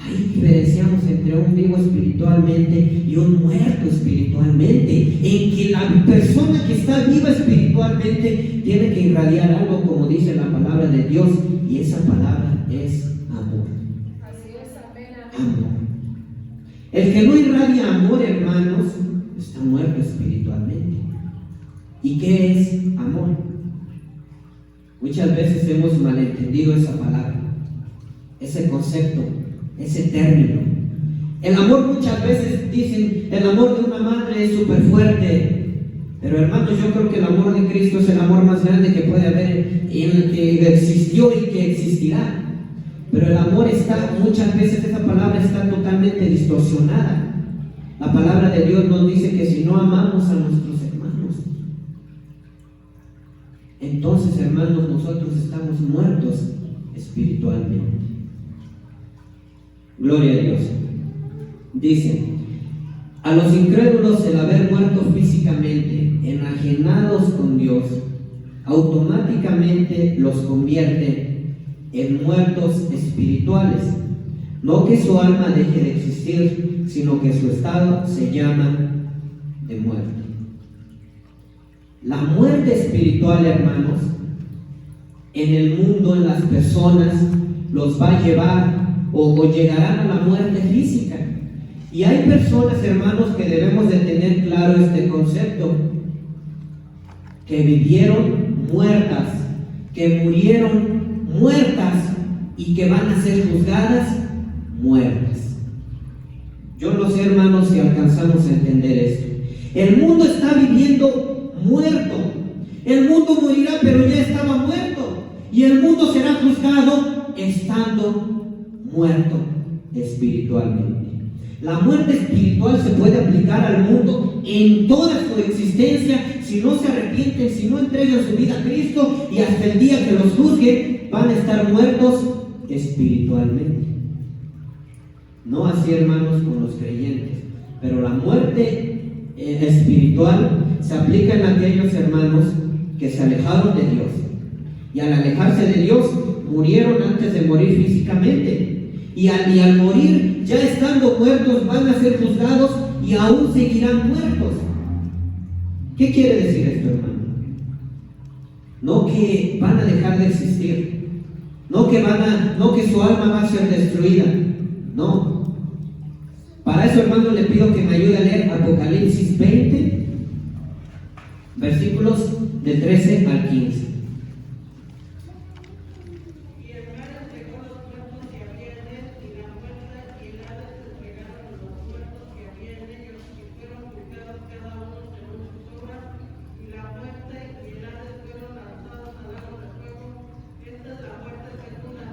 Ahí diferenciamos entre un vivo espiritualmente y un muerto espiritualmente, en que la persona que está viva espiritualmente tiene que irradiar algo, como dice la palabra de Dios, y esa palabra es amor. Así es, amén. Amor. El que no irradia amor, hermanos, está muerto espiritualmente. ¿Y qué es amor? Muchas veces hemos malentendido esa palabra, ese concepto, ese término. El amor, muchas veces dicen, el amor de una madre es súper fuerte. Pero hermanos, yo creo que el amor de Cristo es el amor más grande que puede haber, que existió y que existirá. Pero el amor está, muchas veces esa palabra está totalmente distorsionada. La palabra de Dios nos dice que si no amamos a nuestros hermanos, entonces, hermanos, nosotros estamos muertos espiritualmente. Gloria a Dios. Dice, a los incrédulos el haber muerto físicamente, enajenados con Dios, automáticamente los convierte en muertos espirituales. No que su alma deje de existir, sino que su estado se llama de muerte. La muerte espiritual, hermanos, en el mundo, en las personas, los va a llevar o llegarán a la muerte física. Y hay personas, hermanos, que debemos de tener claro este concepto, que vivieron muertas, que murieron muertas y que van a ser juzgadas muertas. Yo no sé, hermanos, si alcanzamos a entender esto. El mundo está viviendo muerto. El mundo morirá, pero ya estaba muerto. Y el mundo será juzgado estando muerto espiritualmente. La muerte espiritual se puede aplicar al mundo en toda su existencia si no se arrepienten, si no entregan su vida a Cristo, y hasta el día que los juzgue van a estar muertos espiritualmente. No así, hermanos, con los creyentes, pero la muerte espiritual se aplica en aquellos hermanos que se alejaron de Dios, y al alejarse de Dios murieron antes de morir físicamente, y al morir, ya estando muertos, van a ser juzgados y aún seguirán muertos. ¿Qué quiere decir esto, hermano? No que van a dejar de existir, no que su alma va a ser destruida, no. Para eso, hermano, le pido que me ayude a leer Apocalipsis 20, Versículos de 13 al 15. Y el mar entregó los muertos que había en él, y la muerte y el Hades entregaron los muertos que había en ellos, y fueron juzgados cada uno según sus obras, y la muerte y el Hades fueron lanzados al lago de fuego. Esta es la muerte segunda,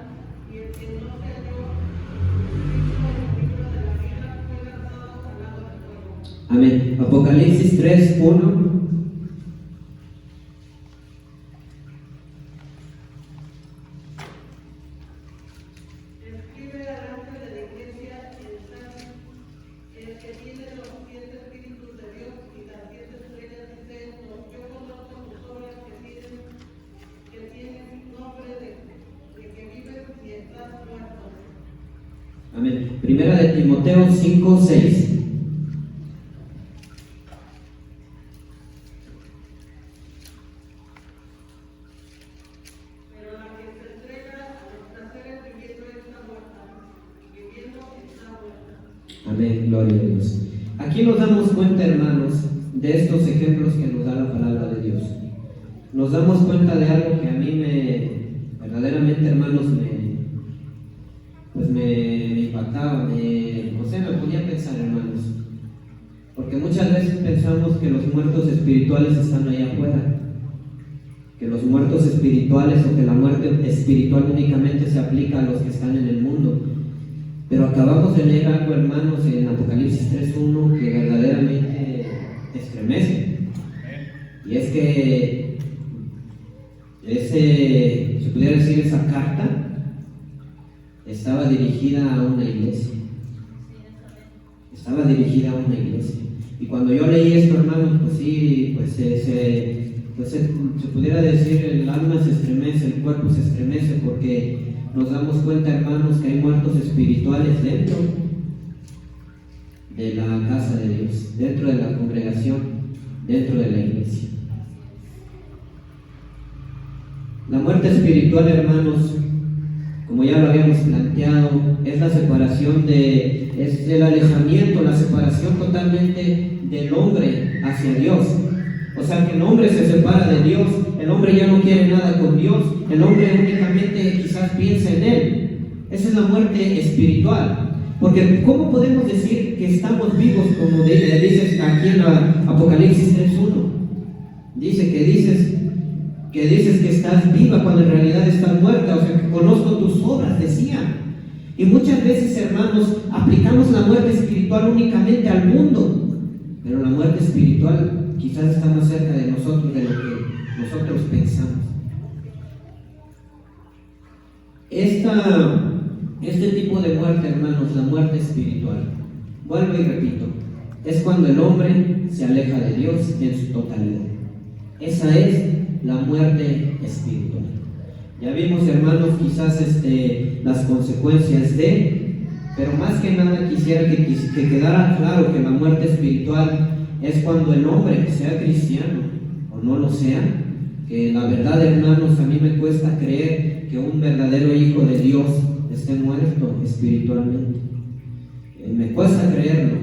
y el que no se halló inscrito en el libro de la vida fue lanzado al lago de fuego. Amén. Apocalipsis 3:1. Escribe al ángel de la iglesia en Sardis, el que tiene los 7 espíritus de Dios y las 7 estrellas, dice esto: yo conozco tus obras que tienes nombre de que vives y estás muerto. Amén. Primera de Timoteo 5:6. Pero la que se entrega a los placeres viviendo está muerta. Amén, gloria a Dios. Aquí nos damos cuenta, hermanos, de estos ejemplos que nos da la palabra de Dios. Nos damos cuenta de algo que a mí verdaderamente, hermanos, me impactaba, me ponía a pensar, hermanos. Porque muchas veces pensamos que los muertos espirituales están allá afuera, que los muertos espirituales o que la muerte espiritual únicamente se aplica a los que están en el mundo. Pero acabamos de leer algo, hermanos, en Apocalipsis 3:1 que verdaderamente estremece. Y es que se pudiera decir, esa carta estaba dirigida a una iglesia. Estaba dirigida a una iglesia. Y cuando yo leí esto, hermanos, pues sí, se pudiera decir, el alma se estremece, el cuerpo se estremece, porque nos damos cuenta, hermanos, que hay muertos espirituales dentro de la casa de Dios, dentro de la congregación, dentro de la iglesia. La muerte espiritual, hermanos, como ya lo habíamos planteado, es la separación es el alejamiento, la separación totalmente del hombre hacia Dios. O sea, que el hombre se separa de Dios, el hombre ya no quiere nada con Dios, el hombre únicamente quizás piensa en Él. Esa es la muerte espiritual. Porque ¿cómo podemos decir que estamos vivos, como dices aquí en Apocalipsis 3:1? Dices que estás viva cuando en realidad estás muerta. O sea, que conozco tus obras, decía. Y muchas veces, hermanos, aplicamos la muerte espiritual únicamente al mundo, pero la muerte espiritual quizás está más cerca de nosotros de lo que nosotros pensamos. Este tipo de muerte, hermanos, la muerte espiritual, vuelvo y repito, es cuando el hombre se aleja de Dios en su totalidad. Esa es la muerte espiritual. Ya vimos, hermanos, quizás las consecuencias pero más que nada quisiera que quedara claro que la muerte espiritual es cuando el hombre, sea cristiano o no lo sea, que la verdad, hermanos, a mí me cuesta creer que un verdadero hijo de Dios esté muerto espiritualmente. Me cuesta creerlo.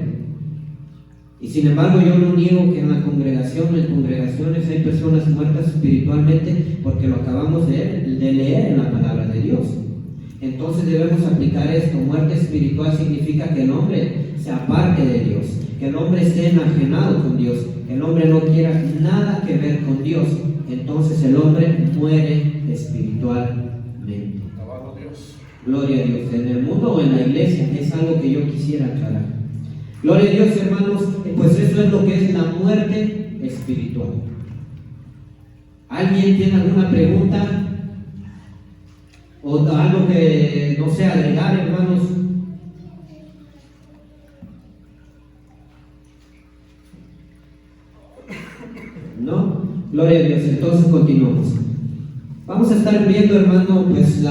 Y sin embargo, yo no niego que en congregaciones hay personas muertas espiritualmente, porque lo acabamos de leer en la palabra de Dios. Entonces debemos aplicar esto. Muerte espiritual significa que el hombre se aparte de Dios, que el hombre esté enajenado con Dios, que el hombre no quiera nada que ver con Dios. Entonces el hombre muere espiritualmente. Alabado Dios. Gloria a Dios. En el mundo o en la iglesia, es algo que yo quisiera aclarar. Gloria a Dios, hermanos. Pues eso es lo que es la muerte espiritual. ¿Alguien tiene alguna pregunta? ¿O algo que no sea agregar, hermanos? ¿No? Gloria a Dios. Entonces continuamos. Vamos a estar viendo, hermano, pues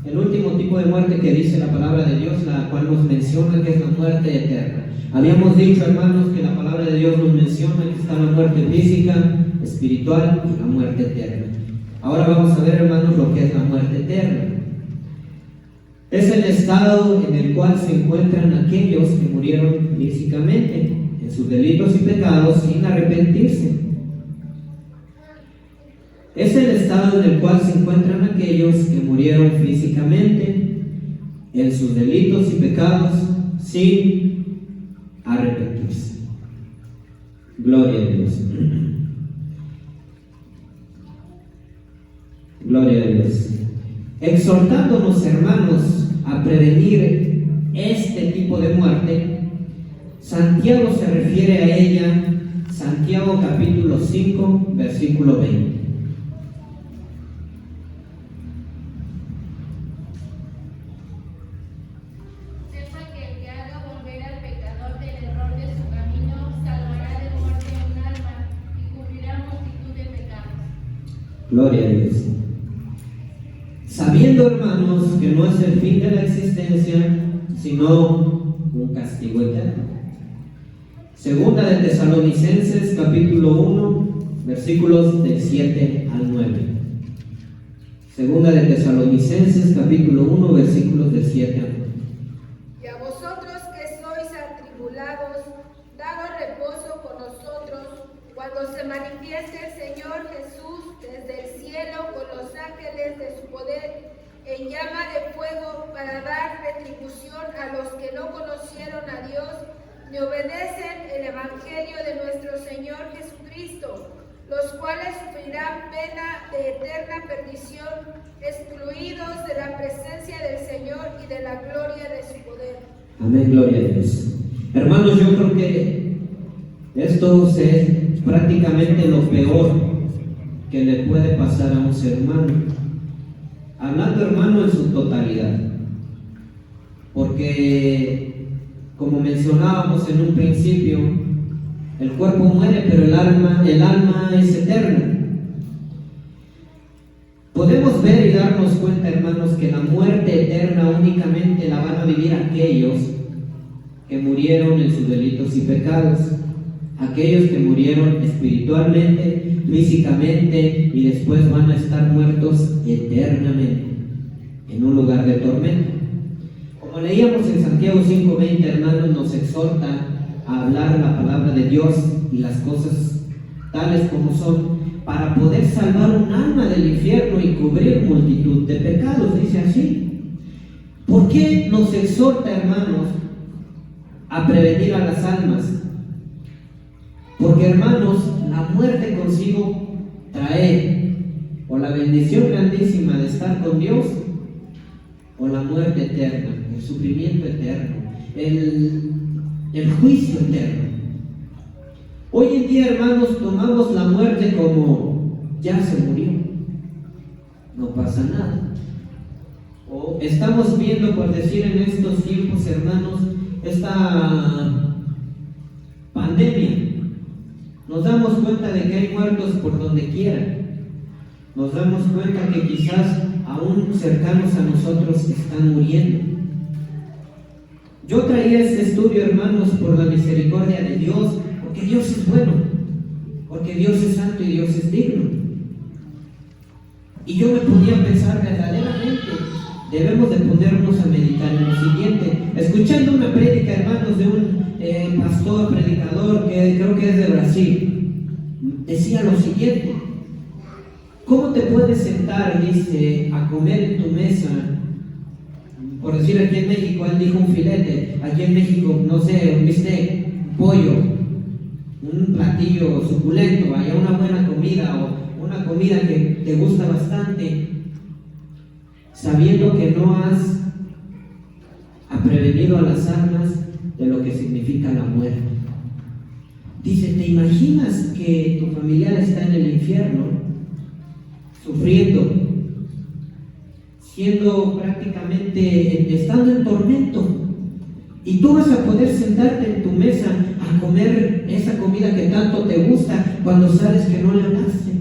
el último tipo de muerte que dice la palabra de Dios, la cual nos menciona, que es la muerte eterna. Habíamos dicho, hermanos, que la palabra de Dios nos menciona que está la muerte física, espiritual y la muerte eterna. Ahora vamos a ver, hermanos, lo que es la muerte eterna. Es el estado en el cual se encuentran aquellos que murieron físicamente en sus delitos y pecados sin arrepentirse. Es el estado en el cual se encuentran aquellos que murieron físicamente en sus delitos y pecados sin arrepentirse. Gloria a Dios. Gloria a Dios. Exhortándonos, hermanos, a prevenir este tipo de muerte, Santiago se refiere a ella, Santiago capítulo 5, versículo 20. Sepa que el que haga volver al pecador del error de su camino salvará de muerte un alma y cubrirá multitud de pecados. Gloria a Dios. Sabiendo, hermanos, que no es el fin de la existencia, sino un castigo eterno. Segunda de Tesalonicenses, capítulo 1, versículos del 7 al 9. Segunda de Tesalonicenses, capítulo 1, versículos del 7 al 9. Y a vosotros que sois atribulados, daos reposo con nosotros, cuando se manifieste el Señor Jesús desde el cielo con los ángeles de su poder, en llama de fuego, para dar retribución a los que no conocieron a Dios ni obedecen el Evangelio de nuestro Señor Jesucristo, los cuales sufrirán pena de eterna perdición, excluidos de la presencia del Señor y de la gloria de su poder. Amén, gloria a Dios. Hermanos, yo creo que esto es prácticamente lo peor que le puede pasar a un ser humano. Hablando, hermano, en su totalidad. Porque, como mencionábamos en un principio, el cuerpo muere, pero el alma es eterna. Podemos ver y darnos cuenta, hermanos, que la muerte eterna únicamente la van a vivir aquellos que murieron en sus delitos y pecados, aquellos que murieron espiritualmente, físicamente, y después van a estar muertos eternamente en un lugar de tormento. Como leíamos en Santiago 5:20, hermanos, nos exhorta a hablar la palabra de Dios y las cosas tales como son, para poder salvar un alma del infierno y cubrir multitud de pecados, dice así. ¿Por qué nos exhorta, hermanos, a prevenir a las almas? Porque, hermanos, la muerte consigo trae o la bendición grandísima de estar con Dios, o la muerte eterna, el sufrimiento eterno, el juicio eterno. Hoy en día, hermanos, tomamos la muerte como ya se murió, no pasa nada. O estamos viendo, por decir en estos tiempos, hermanos, esta pandemia. Nos damos cuenta de que hay muertos por donde quiera. Nos damos cuenta que quizás aún cercanos a nosotros están muriendo. Yo traía este estudio, hermanos, por la misericordia de Dios, porque Dios es bueno, porque Dios es santo y Dios es digno. Y yo me ponía a pensar verdaderamente, debemos de ponernos a meditar en lo siguiente. Escuchando una prédica, hermanos, de un pastor, predicador, que creo que es de Brasil, decía lo siguiente: ¿cómo te puedes sentar, dice, a comer en tu mesa? Por decir, aquí en México, él dijo un filete, aquí en México, no sé, un bistec, un pollo, un platillo suculento, haya una buena comida o una comida que te gusta bastante, sabiendo que no has prevenido a las almas de lo que significa la muerte. Dice, ¿te imaginas que tu familiar está en el infierno, sufriendo, siendo prácticamente, estando en tormento, y tú vas a poder sentarte en tu mesa a comer esa comida que tanto te gusta cuando sabes que no la amaste?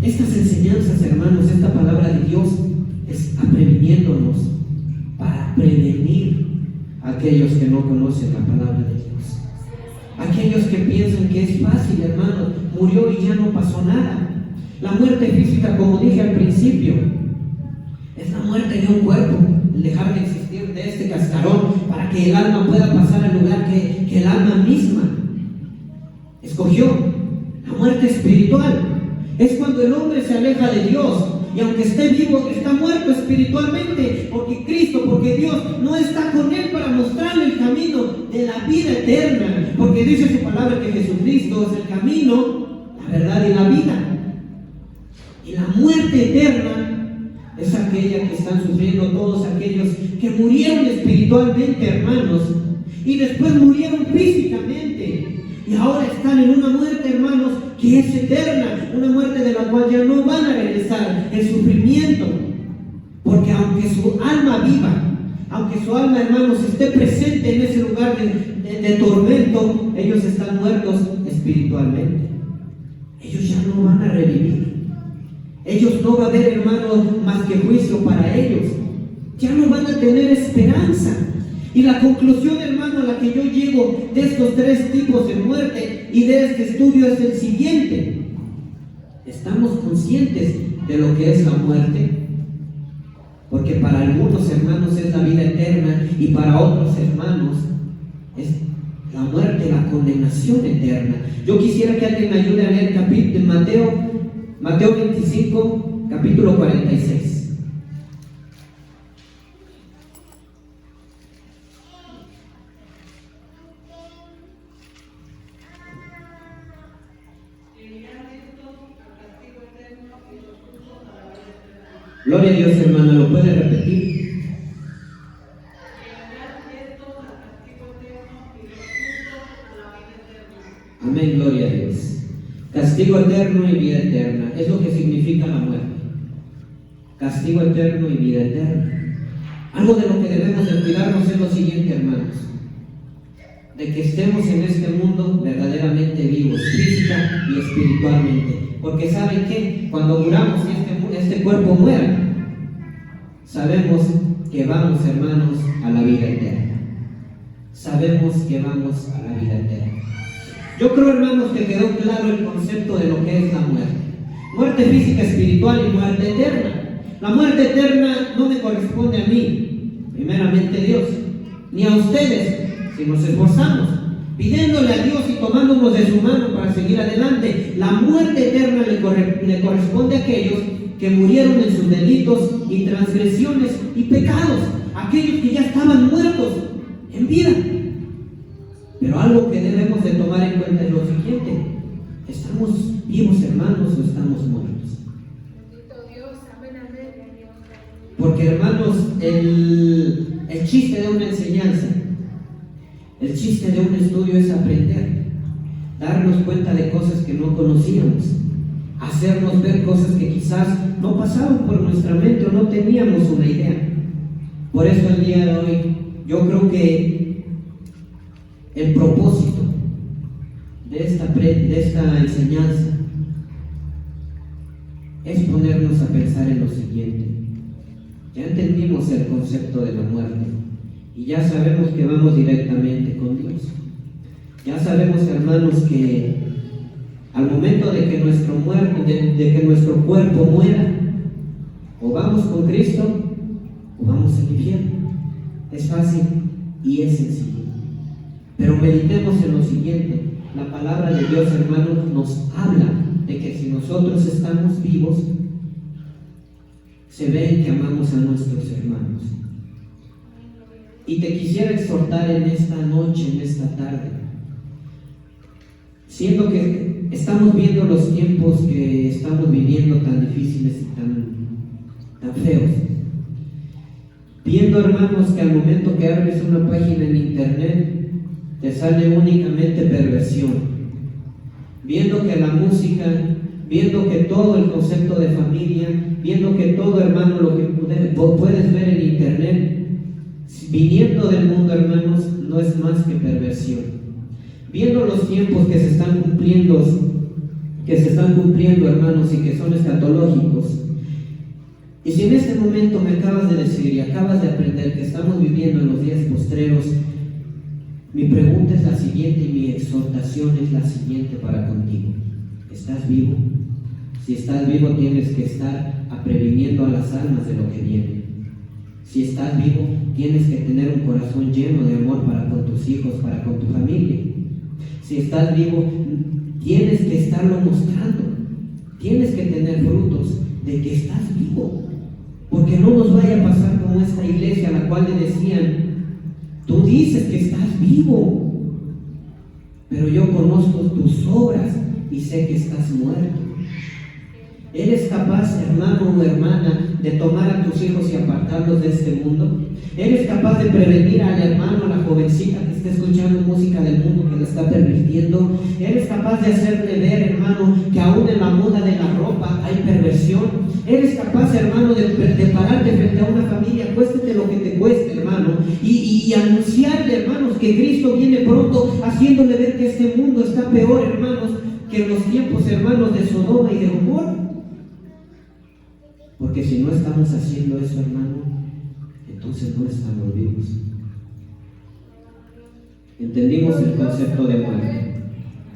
Estas enseñanzas, hermanos, esta palabra de Dios es previniéndonos para prevenir a aquellos que no conocen la palabra de Dios. Aquellos que piensan que es fácil, hermano, murió y ya no pasó nada. La muerte física, como dije al principio, es la muerte de un cuerpo, el dejar de existir de este cascarón para que el alma pueda pasar al lugar que el alma misma escogió. La la muerte espiritual. Es cuando el hombre se aleja de Dios y aunque esté vivo, está muerto espiritualmente, porque Dios no está con él para mostrarle el camino de la vida eterna, porque dice su palabra que Jesucristo es el camino, la verdad y la vida. Y la muerte eterna es aquella que están sufriendo todos aquellos que murieron espiritualmente, hermanos, y después murieron físicamente, y ahora están en una muerte, hermanos, que es eterna, una muerte de la cual ya no van a regresar, el sufrimiento, porque aunque su alma viva, aunque su alma, hermanos, esté presente en ese lugar de tormento, ellos están muertos espiritualmente. Ellos ya no van a revivir. Ellos no va a haber, hermanos, más que juicio para ellos. Ya no van a tener esperanza. Y la conclusión, hermano, a la que yo llego de estos tres tipos de muerte y de este estudio es el siguiente. ¿Estamos conscientes de lo que es la muerte? Porque para algunos, hermanos, es la vida eterna y para otros, hermanos, es la muerte, la condenación eterna. Yo quisiera que alguien me ayude a leer capítulo Mateo 25, capítulo 46. Gloria a Dios, hermana, ¿lo puede repetir? Amén, gloria a Dios. Castigo eterno y vida eterna, es lo que significa la muerte. Castigo eterno y vida eterna. Algo de lo que debemos de cuidarnos es lo siguiente, hermanos: de que estemos en este mundo verdaderamente vivos, física y espiritualmente. Porque ¿saben qué? Cuando muramos y este cuerpo muera, sabemos que vamos, hermanos, a la vida eterna. Sabemos que vamos a la vida eterna. Yo creo, hermanos, que quedó claro el concepto de lo que es la muerte. Muerte física, espiritual y muerte eterna. La muerte eterna no me corresponde a mí, primeramente Dios, ni a ustedes, si nos esforzamos, pidiéndole a Dios y tomándonos de su mano para seguir adelante. La muerte eterna le corresponde a aquellos que murieron en sus delitos y transgresiones y pecados, aquellos que ya estaban muertos en vida. Pero algo que debemos de tomar en cuenta es lo siguiente: ¿estamos vivos, hermanos, o estamos muertos? Bendito Dios, amén, amén. Porque, hermanos, el chiste de una enseñanza, el chiste de un estudio es aprender, darnos cuenta de cosas que no conocíamos, hacernos ver cosas que quizás no pasaban por nuestra mente o no teníamos una idea. Por eso el día de hoy yo creo que el propósito de esta enseñanza es ponernos a pensar en lo siguiente. Ya entendimos el concepto de la muerte y ya sabemos que vamos directamente con Dios. Ya sabemos, hermanos, que al momento de que nuestro cuerpo muera, o vamos con Cristo o vamos al infierno. Es fácil y es sencillo. Pero meditemos en lo siguiente: la palabra de Dios, hermanos, nos habla de que si nosotros estamos vivos, se ve que amamos a nuestros hermanos. Y te quisiera exhortar en esta noche, en esta tarde, siendo que estamos viendo los tiempos que estamos viviendo tan difíciles y tan feos, viendo, hermanos, que al momento que abres una página en internet te sale únicamente perversión, viendo que la música, viendo que todo el concepto de familia, viendo que todo, hermano, lo que puedes ver en internet, viniendo del mundo, hermanos, no es más que perversión. Viendo los tiempos que se están cumpliendo, hermanos, y que son escatológicos. Y si en este momento me acabas de decir y acabas de aprender que estamos viviendo en los días postreros, mi pregunta es la siguiente y mi exhortación es la siguiente para contigo: ¿estás vivo? Si estás vivo, tienes que estar previniendo a las almas de lo que viene. Si estás vivo, tienes que tener un corazón lleno de amor para con tus hijos, para con tu familia. Si estás vivo, tienes que estarlo mostrando, tienes que tener frutos de que estás vivo, porque no nos vaya a pasar como esta iglesia a la cual le decían: tú dices que estás vivo, pero yo conozco tus obras y sé que estás muerto. ¿Eres capaz, hermano o hermana, de tomar a tus hijos y apartarlos de este mundo? ¿Eres capaz de prevenir al hermano, a la jovencita que está escuchando música del mundo, que la está pervirtiendo? ¿Eres capaz de hacerle ver, hermano, que aún en la moda de la ropa hay perversión? ¿Eres capaz, hermano, de pararte frente a una familia, cuéstete lo que te cueste, hermano, y anunciarle, hermanos, que Cristo viene pronto, haciéndole ver que este mundo está peor, hermanos, que en los tiempos, hermanos, de Sodoma y de Gomorra? Porque si no estamos haciendo eso, hermano, entonces no estamos vivos. Entendimos el concepto de muerte,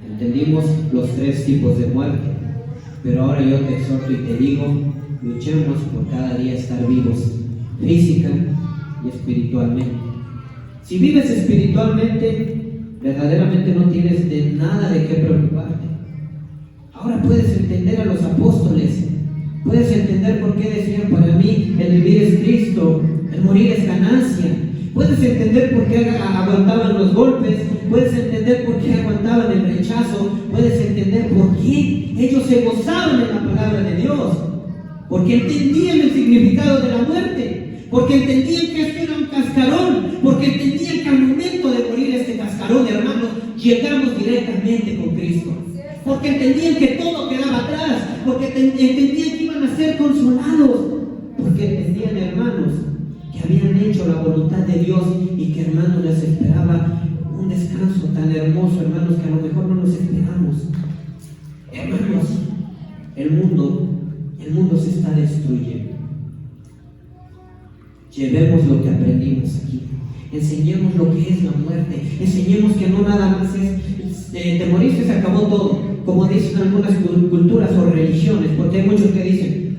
entendimos los 3 tipos de muerte, pero ahora yo te exhorto y te digo: luchemos por cada día estar vivos, física y espiritualmente. Si vives espiritualmente, verdaderamente no tienes de nada de qué preocuparte. Ahora puedes entender a los apóstoles. Puedes entender por qué decían: para mí el vivir es Cristo, el morir es ganancia. Puedes entender por qué aguantaban los golpes. Puedes entender por qué aguantaban el rechazo. Puedes entender por qué ellos se gozaban en la palabra de Dios. Porque entendían el significado de la muerte. Porque entendían que esto era un cascarón. Porque entendían que al momento de morir este cascarón, hermanos, llegamos directamente con Cristo. Porque entendían que todo quedaba atrás, porque entendían que iban a ser consolados, porque entendían, hermanos, que habían hecho la voluntad de Dios y que, hermanos, les esperaba un descanso tan hermoso, hermanos, que a lo mejor no nos esperamos. Hermanos, el mundo se está destruyendo. Llevemos lo que aprendimos aquí. Enseñemos lo que es la muerte. Enseñemos que no nada más es te moriste, se acabó todo, como dicen algunas culturas o religiones, porque hay muchos que dicen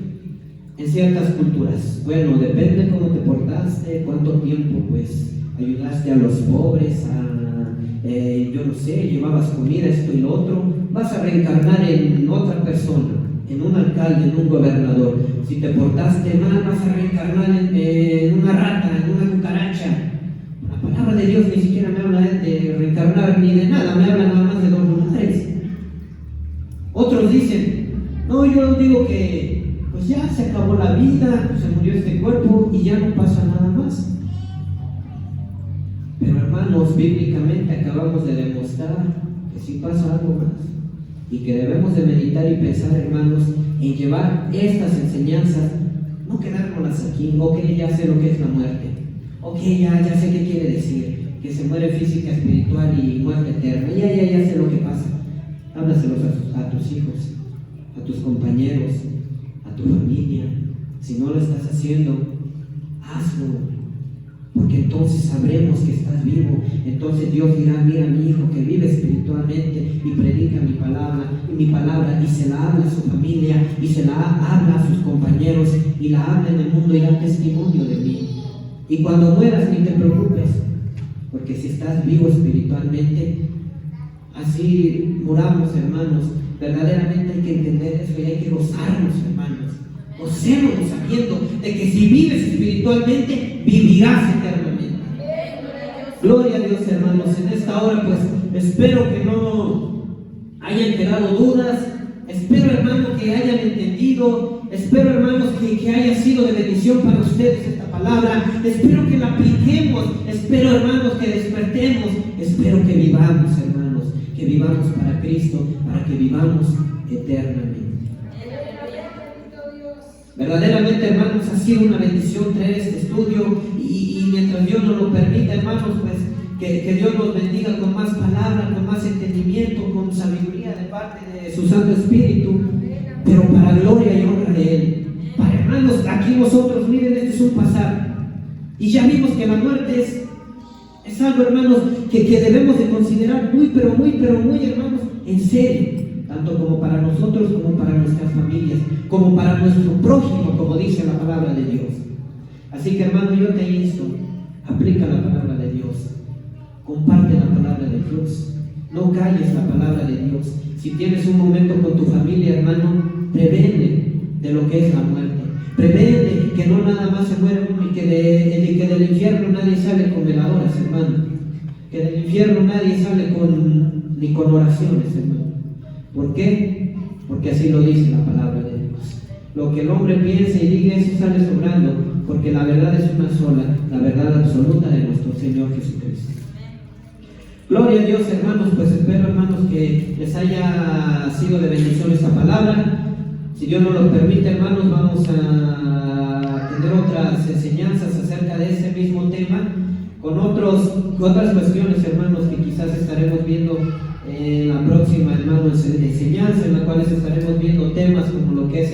en ciertas culturas: bueno, depende cómo te portaste, cuánto tiempo pues ayudaste a los pobres, yo no sé, llevabas comida, esto y lo otro, vas a reencarnar en otra persona, en un alcalde, en un gobernador. Si te portaste mal, vas a reencarnar en una rata, en una cucaracha. La palabra de Dios ni siquiera me habla de reencarnar ni de nada, me habla nada más de 2 lugares. Otros dicen: no, yo digo que pues ya se acabó la vida, se murió este cuerpo y ya no pasa nada más. Pero, hermanos, bíblicamente acabamos de demostrar que sí pasa algo más y que debemos de meditar y pensar, hermanos, en llevar estas enseñanzas, no quedárnoslas aquí. Ok, ya sé lo que es la muerte. Ok, ya sé qué quiere decir, que se muere física, espiritual y muerte eterna. Ya sé lo que pasa. Háblaselos a tus hijos, a tus compañeros, a tu familia. Si no lo estás haciendo, hazlo, porque entonces sabremos que estás vivo. Entonces Dios dirá: mira, mi hijo que vive espiritualmente y predica mi palabra y se la habla a su familia y se la habla a sus compañeros y la habla en el mundo y da testimonio de mí. Y cuando mueras, ni te preocupes, porque si estás vivo espiritualmente, así muramos, hermanos. Verdaderamente hay que entender eso y hay que gozarnos, hermanos. Gocémonos sabiendo de que si vives espiritualmente, vivirás eternamente. Gloria a Dios, hermanos. En esta hora, pues, espero que no hayan quedado dudas. Espero, hermanos, que hayan entendido. Espero, hermanos, que haya sido de bendición para ustedes esta palabra. Espero que la apliquemos. Espero, hermanos, que despertemos. Espero que vivamos, hermanos, que vivamos para Cristo, para que vivamos eternamente. Verdaderamente, hermanos, ha sido una bendición traer este estudio y mientras Dios nos lo permita, hermanos, pues que Dios nos bendiga con más palabra, con más entendimiento, con sabiduría de parte de su Santo Espíritu, pero para gloria y honra de Él. Para, hermanos, aquí nosotros, miren, este es un pasar y ya vimos que la muerte es algo, hermanos, que debemos de considerar muy, hermanos, en serio. Tanto como para nosotros, como para nuestras familias, como para nuestro prójimo, como dice la palabra de Dios. Así que, hermano, yo te insto, aplica la palabra de Dios, comparte la palabra de Dios, No calles la palabra de Dios. Si tienes un momento con tu familia, hermano, prevene de lo que es la muerte. Prevene que no nada más se muere uno y que del infierno nadie sale con veladoras, hermano. Que del infierno nadie sale ni con oraciones, hermano. ¿Por qué? Porque así lo dice la palabra de Dios. Lo que el hombre piense y diga, eso sale sobrando, porque la verdad es una sola, la verdad absoluta de nuestro Señor Jesucristo. Gloria a Dios, hermanos. Pues espero, hermanos, que les haya sido de bendición esta palabra. Si Dios nos lo permite, hermanos, vamos a tener otras enseñanzas acerca de ese mismo tema, con otras cuestiones, hermanos, que quizás estaremos viendo en la próxima, hermanos, enseñanza, en la cual estaremos viendo temas como lo que es,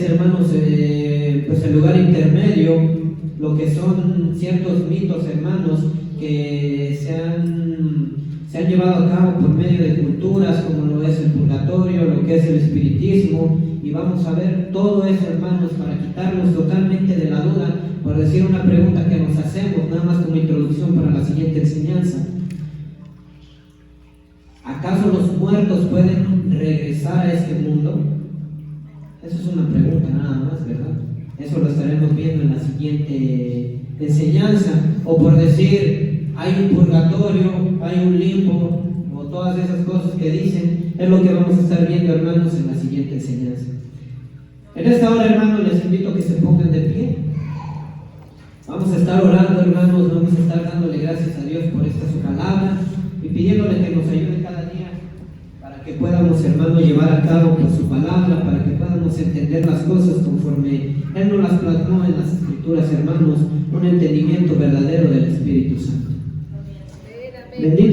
hermanos, pues el lugar intermedio, lo que son ciertos mitos, hermanos, que se han llevado a cabo por medio de culturas, como lo es el purgatorio, lo que es el espiritismo, y vamos a ver todo eso, hermanos, para quitarnos totalmente de la duda, por decir una pregunta que nos hacemos, nada más como introducción para la siguiente enseñanza. ¿Acaso los muertos pueden regresar a este mundo? Eso es una pregunta nada más, ¿verdad? Eso lo estaremos viendo en la siguiente enseñanza. O por decir, hay un purgatorio, hay un limbo, o todas esas cosas que dicen, es lo que vamos a estar viendo, hermanos, en la siguiente enseñanza. En esta hora, hermanos, les invito a que se pongan de pie. Vamos a estar orando, hermanos, vamos a estar dándole gracias a Dios por esta su palabra y pidiéndole que nos ayude cada día para que podamos, hermanos, llevar a cabo por su palabra, para que podamos entender las cosas conforme Él nos las plasmó en las Escrituras, hermanos, un entendimiento verdadero del Espíritu Santo. Bendito